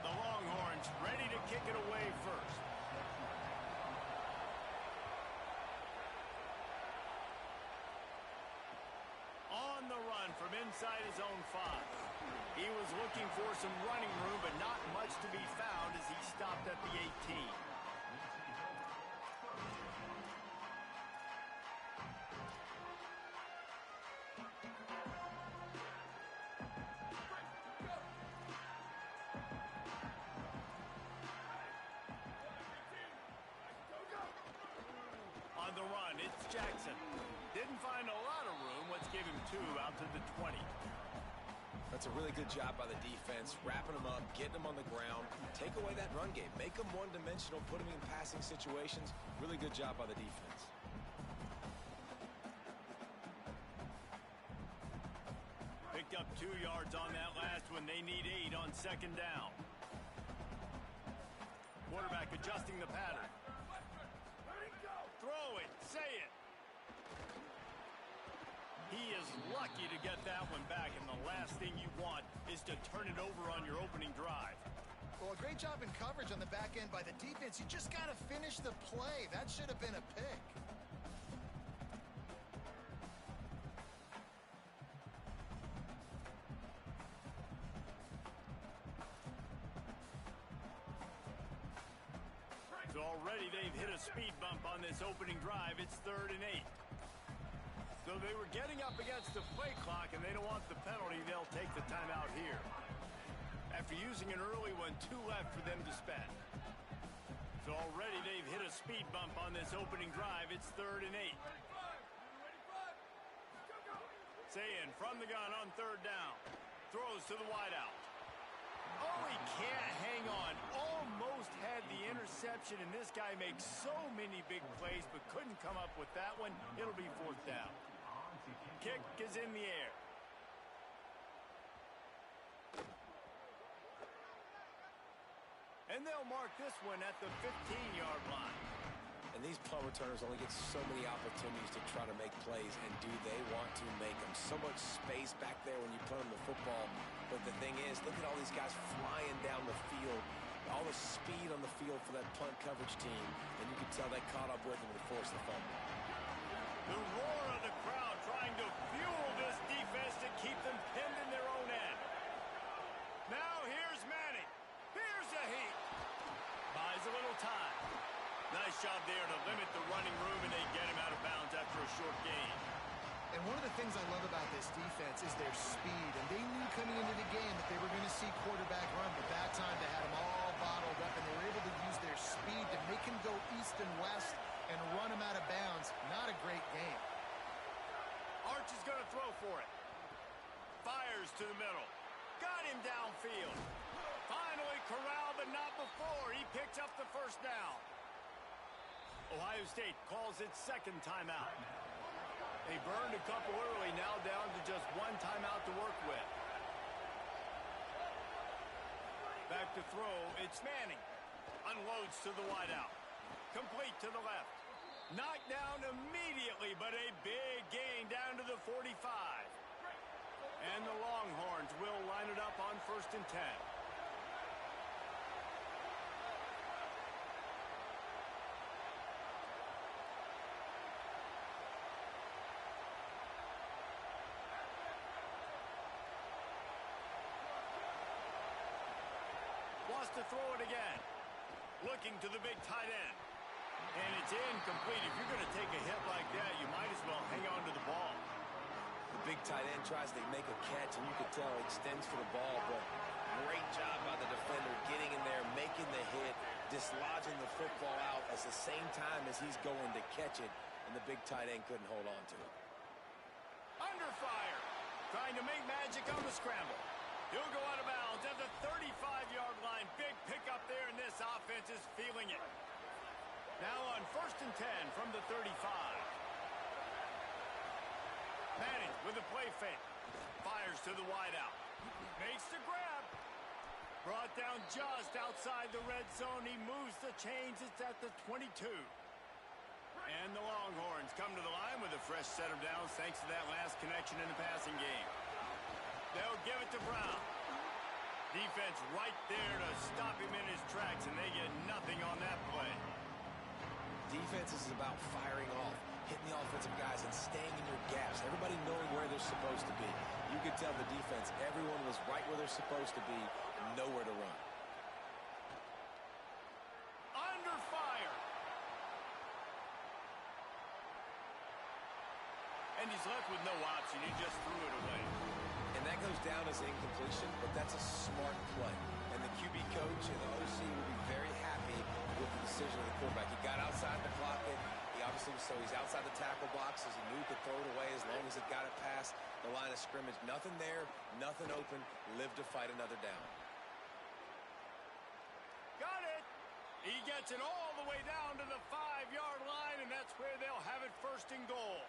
Speaker 1: The Longhorns ready to kick it away first. On the run from inside his own 5. He was looking for some running room, but not much to be found as he stopped at the 18. On the run, it's Jackson. Didn't find a lot of room. Let's give him 2 out to the 20.
Speaker 5: That's a really good job by the defense, wrapping them up, getting them on the ground. Take away that run game. Make them one-dimensional, put them in passing situations. Really good job by the defense.
Speaker 1: Picked up 2 yards on that last one. They need 8 on second down. Quarterback adjusting the pattern. Throw it. Say it. He is lucky to get that one back, and the last thing you want is to turn it over on your opening drive.
Speaker 3: Well, a great job in coverage on the back end by the defense. You just got to finish the play. That should have been a pick.
Speaker 1: So already they've hit a speed bump on this opening drive. It's 3rd and 8. So they were getting up against the play clock, and they don't want the penalty. They'll take the timeout here. After using an early one, 2 left for them to spend. So already they've hit a speed bump on this opening drive. It's 3rd and 8. Sayin from the gun on 3rd down. Throws to the wideout. Oh, he can't hang on. Almost had the interception, and this guy makes so many big plays, but couldn't come up with that one. It'll be 4th down. Kick is in the air. And they'll mark this one at the 15-yard line.
Speaker 5: And these punt returners only get so many opportunities to try to make plays, and do they want to make them? So much space back there when you put them the football. But the thing is, look at all these guys flying down the field. All the speed on the field for that punt coverage team. And you can tell they caught up with them and forced the fumble.
Speaker 1: The roar of the crowd trying to fuel this defense to keep them pinned in their own end. Now here's Manning. Here's a heat. Buys a little time. Nice job there to limit the running room, and they get him out of bounds after a short gain.
Speaker 3: And one of the things I love about this defense is their speed. And they knew coming into the game that they were going to see quarterback run, but that time they had them all bottled up, and they were able to use their speed to make him go east and west and run him out of bounds. Not a great game.
Speaker 1: Arch is going to throw for it. Fires to the middle. Got him downfield. Finally corralled, but not before. He picks up the 1st down. Ohio State calls its 2nd timeout. They burned a couple early, now down to just 1 timeout to work with. Back to throw, it's Manning. Unloads to the wideout. Complete to the left. Knocked down immediately, but a big gain down to the 45. And the Longhorns will line it up on 1st and 10. Wants to throw it again. Looking to the big tight end. And it's incomplete. If you're going to take a hit like that, you might as well hang on to the ball.
Speaker 5: The big tight end tries to make a catch, and you can tell he extends for the ball, but great job by the defender getting in there, making the hit, dislodging the football out at the same time as he's going to catch it, and the big tight end couldn't hold on to it.
Speaker 1: Under fire. Trying to make magic on the scramble. He'll go out of bounds at the 35-yard line. Big pickup there, and this offense is feeling it. Now on 1st and 10 from the 35. Manning with a play fake. Fires to the wideout. Makes the grab. Brought down just outside the red zone. He moves the chains. It's at the 22. And the Longhorns come to the line with a fresh set of downs thanks to that last connection in the passing game. They'll give it to Brown. Defense right there to stop him in his tracks, and they get nothing on that play.
Speaker 4: Defense is about firing off, hitting the offensive guys, and staying in your gaps. Everybody knowing where they're supposed to be. You could tell the defense, everyone was right where they're supposed to be, nowhere to run.
Speaker 1: Under fire. And he's left with no option. He just threw it away.
Speaker 4: And that goes down as incompletion, but that's a smart play. And the QB coach and the OC will be very happy with the decision of the quarterback. He got outside the pocket. He obviously so he's outside the tackle boxes. He knew he could throw it away as long as it got it past the line of scrimmage. Nothing there, nothing open. Live to fight another down.
Speaker 1: Got it. He gets it all the way down to the 5-yard line, and that's where they'll have it first and goal.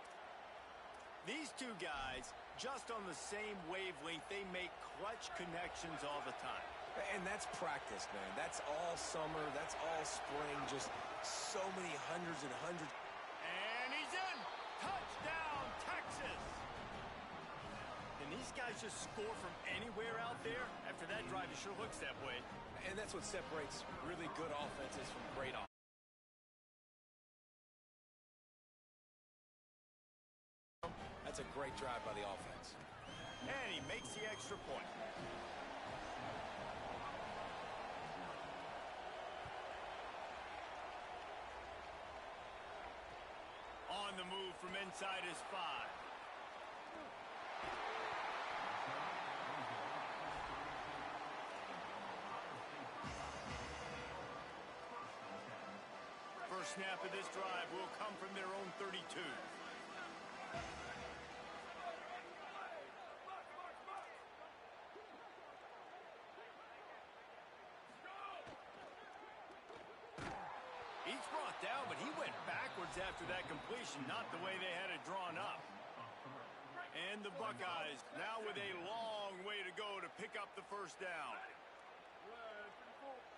Speaker 1: These two guys, just on the same wavelength, they make clutch connections all the time.
Speaker 4: And that's practice, man. That's all summer. That's all spring. Just so many hundreds and hundreds.
Speaker 1: And he's in. Touchdown, Texas. Can these guys just score from anywhere out there? After that drive, it sure looks that way.
Speaker 4: And that's what separates really good offenses from great offenses. That's a great drive by the offense.
Speaker 1: And he makes the extra point. On the move from inside his 5. First snap of this drive will come from their own 32. He's brought down, but he went backwards after that completion, not the way they had it drawn up. And the Buckeyes now with a long way to go to pick up the first down.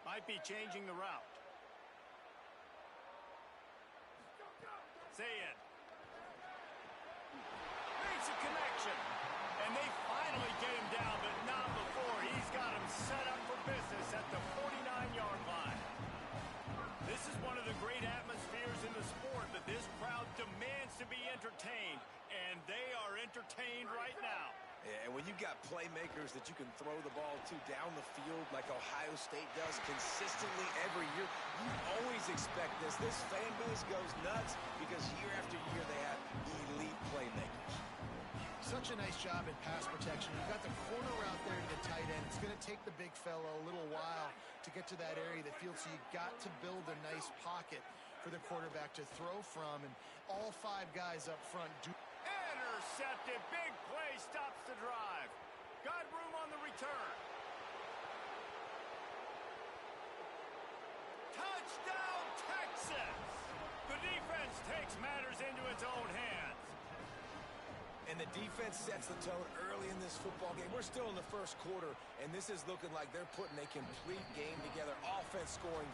Speaker 1: Might be changing the route. Say it. Makes a connection. And they finally get him down, but not before. He's got him set up for business at the 49-yard line. This is one of the great atmospheres in the sport, but this crowd demands to be entertained, and they are entertained right now.
Speaker 4: Yeah, and when you've got playmakers that you can throw the ball to down the field like Ohio State does consistently every year, you always expect this. This fan base goes nuts because year after year they have elite playmakers.
Speaker 3: Such a nice job at pass protection. You've got the corner out there to the tight end. It's going to take the big fellow a little while to get to that area of the field, so you've got to build a nice pocket for the quarterback to throw from, and all 5 guys up front do.
Speaker 1: Intercepted. Big play stops the drive. Got room on the return. Touchdown, Texas! The defense takes matters into its own hands.
Speaker 4: And the defense sets the tone early in this football game. We're still in the first quarter, and this is looking like they're putting a complete game together. Offense scoring.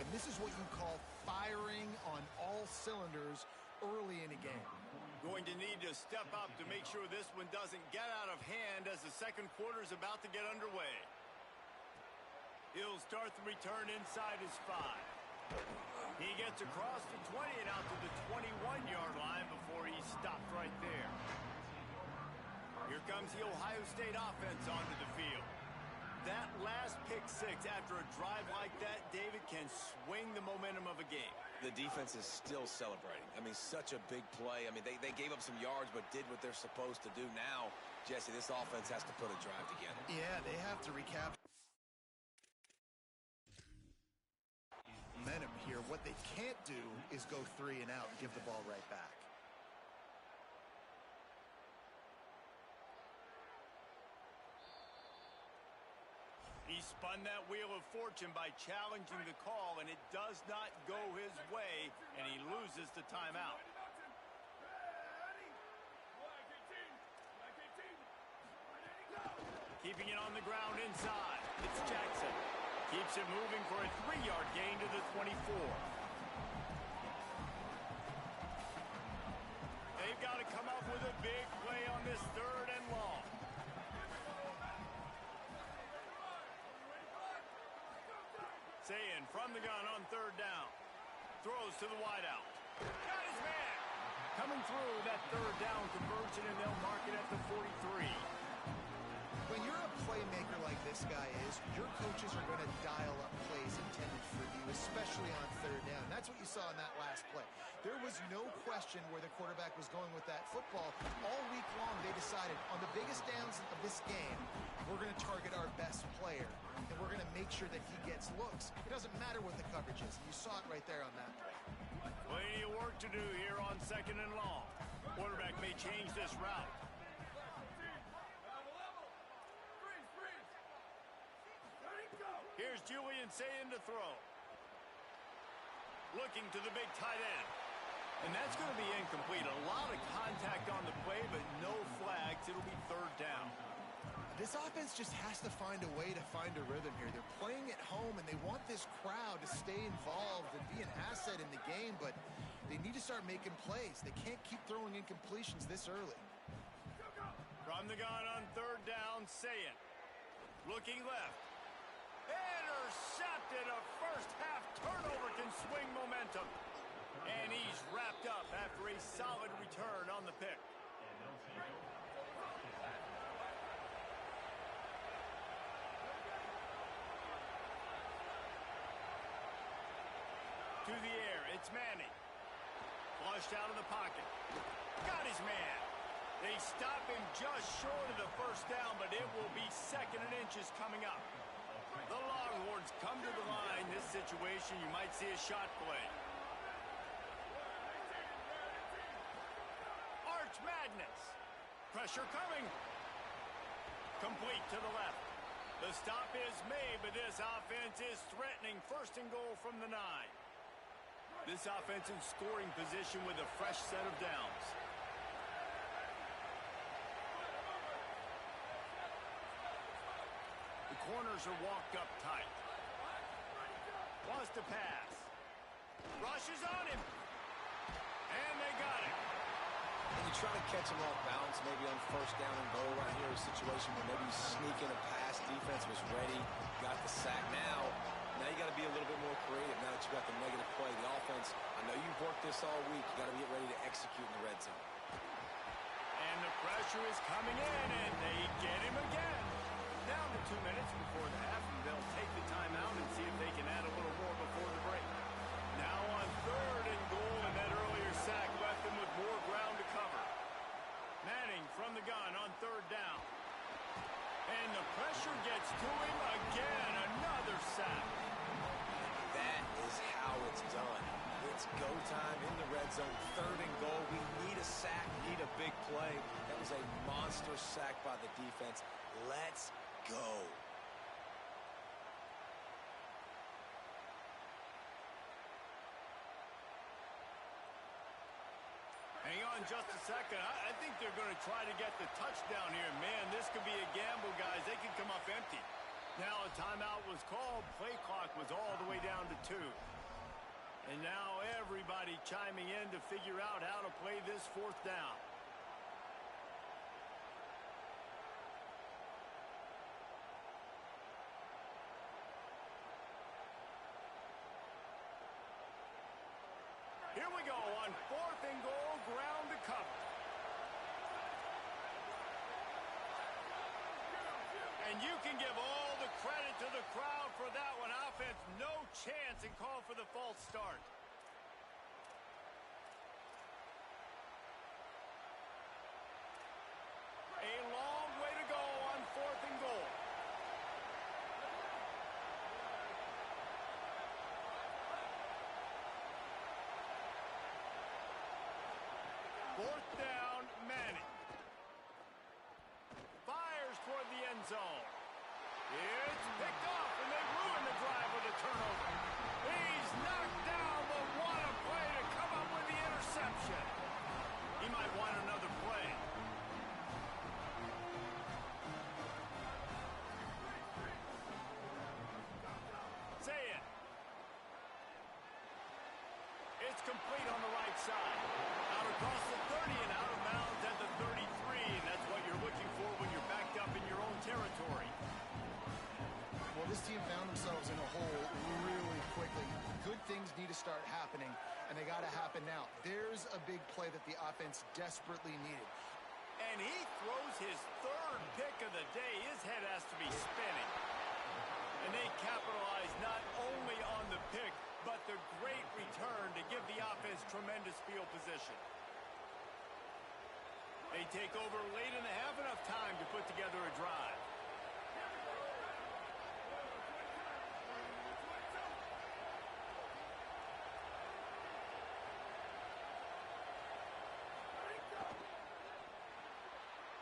Speaker 3: And this is what you call firing on all cylinders early in a game.
Speaker 1: Going to need to step up to make sure this one doesn't get out of hand as the second quarter is about to get underway. He'll start the return inside his 5. He gets across the 20 and out to the 21-yard line before he's stopped right there. Here comes the Ohio State offense onto the field. That last pick 6 after a drive like that, David, can swing the momentum of a game.
Speaker 4: The defense is still celebrating. I mean, such a big play. I mean, they gave up some yards but did what they're supposed to do. Now, Jesse, this offense has to put a drive together.
Speaker 3: Yeah, they have to recapture momentum here. What they can't do is go 3 and out and give the ball right back.
Speaker 1: He spun that wheel of fortune by challenging the call, and it does not go his way, and he loses the timeout. Keeping it on the ground inside. It's Jackson. Keeps it moving for a 3-yard gain to the 24. They've got to come up with a big play on this 3rd and long. Sayin from the gun on 3rd down. Throws to the wideout. Got his man. Coming through that 3rd down conversion, and they'll mark it at the 43.
Speaker 3: When you're a playmaker like this guy is, your coaches are going to dial up plays intended for you, especially on 3rd down. That's what you saw in that last play. There was no question where the quarterback was going with that football. All week long, they decided on the biggest downs of this game, we're going to target our best player, and we're going to make sure that he gets looks. It doesn't matter what the coverage is. You saw it right there on that play.
Speaker 1: Plenty of work to do here on 2nd and long. Quarterback may change this route. Here's Julian Sayin to throw. Looking to the big tight end. And that's going to be incomplete. A lot of contact on the play, but no flags. It'll be 3rd down.
Speaker 3: This offense just has to find a way to find a rhythm here. They're playing at home, and they want this crowd to stay involved and be an asset in the game, but they need to start making plays. They can't keep throwing incompletions this early.
Speaker 1: From the gun on 3rd down, Sayin. Looking left. Intercepted. A first-half turnover can swing momentum. And he's wrapped up after a solid return on the pick. To the air, it's Manning. Flushed out of the pocket. Got his man. They stop him just short of the 1st down, but it will be 2nd and inches coming up. The Longhorns come to the line. This situation, you might see a shot play. Arch Madness. Pressure coming. Complete to the left. The stop is made, but this offense is threatening 1st and goal from the 9. This offense in scoring position with a fresh set of downs. The corners are walked up tight. Wants to pass. Rushes on him. And they got him.
Speaker 4: And you try to catch him off balance, maybe on 1st down and goal right here, a situation where maybe you sneak in a pass, defense was ready, got the sack. Now you got to be a little bit more creative now that you got the negative play. The offense, I know you've worked this all week. You got to get ready to execute in the red zone.
Speaker 1: And the pressure is coming in, and they get him again. Down to 2 minutes before the half, and they'll take the timeout and see if they can add a little more before the break. Now on 3rd and goal, and that earlier sack left them with more ground to cover. Manning from the gun on 3rd down. And the pressure gets to him again. Another sack.
Speaker 4: That is how it's done. It's go time in the red zone. 3rd and goal. We need a sack, need a big play. That was a monster sack by the defense. Let's go.
Speaker 1: Hang on just a second. I think they're going to try to get the touchdown here. Man, this could be a gamble, guys. They could come up empty. Now a timeout was called. Play clock was all the way down to 2. And now everybody chiming in to figure out how to play this 4th down. Here we go on 4th and goal, ground to cover. And you can give all the credit to the crowd for that one. Offense, no chance, and call for the false start. A long way to go on 4th and goal. Fourth down, Manning. Fires toward the end zone. It's picked off, and they ruin the drive with a turnover. He's knocked down, but what a play to come up with the interception. He might want another play. complete on the right side. Out across the 30 and out of bounds at the 33, and that's what you're looking for when you're backed up in your own territory.
Speaker 3: Well, this team found themselves in a hole really quickly. Good things need to start happening, and they got to happen now. There's a big play that the offense desperately needed.
Speaker 1: And he throws his third pick of the day. His head has to be spinning. And they capitalize not only on the pick, but the great return to give the offense tremendous field position. They take over late in the half, enough time to put together a drive.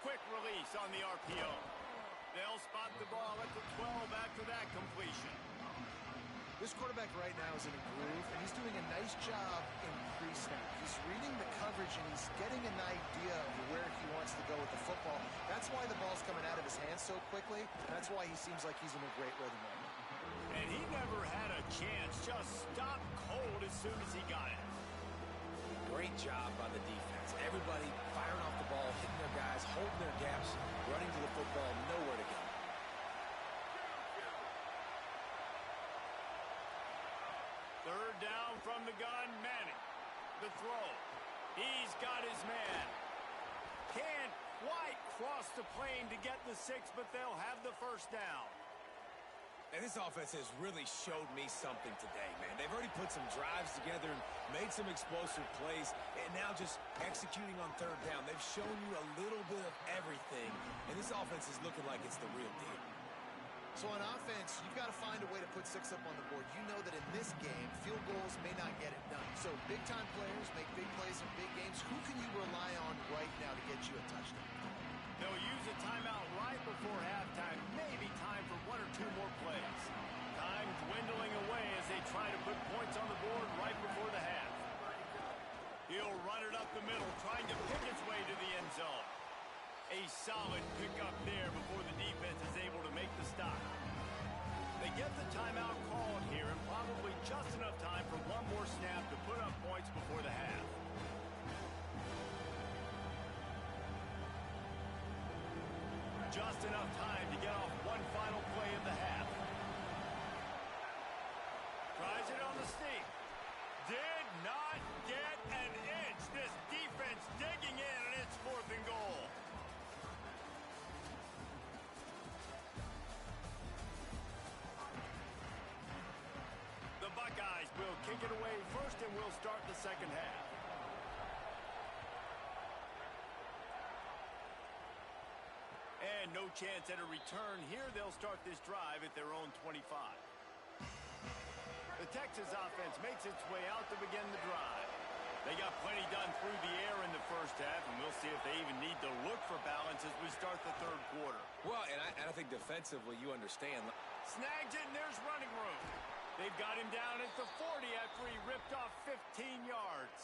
Speaker 1: Quick release on the RPO. They'll spot the ball at the 12 after that completion.
Speaker 3: This quarterback right now is in a groove, and he's doing a nice job in pre-snap. He's reading the coverage, and he's getting an idea of where he wants to go with the football. That's why the ball's coming out of his hands so quickly. That's why he seems like he's in a great rhythm right now.
Speaker 1: And he never had a chance. Just stopped cold as soon as he got it.
Speaker 5: Great job by the defense. Everybody firing off the ball, hitting their guys, holding their gaps, running to the football, nowhere to go.
Speaker 1: Third down from the gun, Manning. The throw. He's got his man. Can't quite cross the plane to get the 6, but they'll have the first down.
Speaker 5: And this offense has really showed me something today, man. They've already put some drives together and made some explosive plays, and now just executing on third down. They've shown you a little bit of everything, and this offense is looking like it's the real deal.
Speaker 3: So on offense, you've got to find a way to put 6 up on the board. You know that in this game, field goals may not get it done. So big-time players make big plays in big games. Who can you rely on right now to get you a touchdown?
Speaker 1: They'll use a timeout right before halftime. Maybe time for 1 or 2 more plays. Time dwindling away as they try to put points on the board right before the half. He'll run it up the middle, trying to pick his way to the end zone. A solid pickup there before the defense is able to make the stop. They get the timeout called here, and probably just enough time for 1 more snap to put up points before the half. Just enough time to get off 1 final play of the half. Tries it on the sneak. Did not get an inch. This defense digging in, and it's 4th and goal. The Buckeyes will kick it away first, and we'll start the second half. And no chance at a return here. They'll start this drive at their own 25. The Texas offense makes its way out to begin the drive. They got plenty done through the air in the first half, and we'll see if they even need to look for balance as we start the third quarter.
Speaker 5: Well, and I think defensively you understand.
Speaker 1: Snags it, and there's running room. They've got him down at the 40 after he ripped off 15 yards.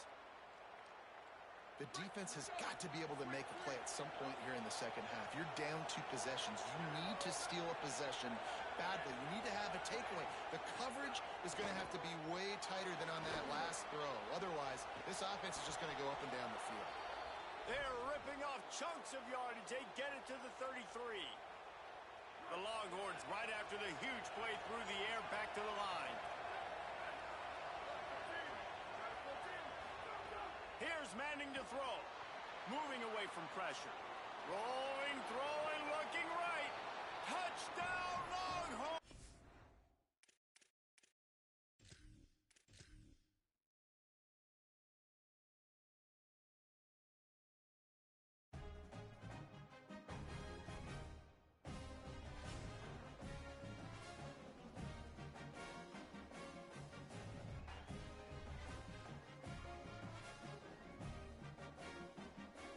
Speaker 3: The defense has got to be able to make a play at some point here in the second half. You're down 2 possessions. You need to steal a possession badly. You need to have a takeaway. The coverage is going to have to be way tighter than on that last throw. Otherwise, this offense is just going to go up and down the field.
Speaker 1: They're ripping off chunks of yardage. They get it to the 33. The Longhorns right after the huge play through the air back to the line. Here's Manning to throw. Moving away from pressure. Rolling, throwing, looking right. Touchdown, Longhorns!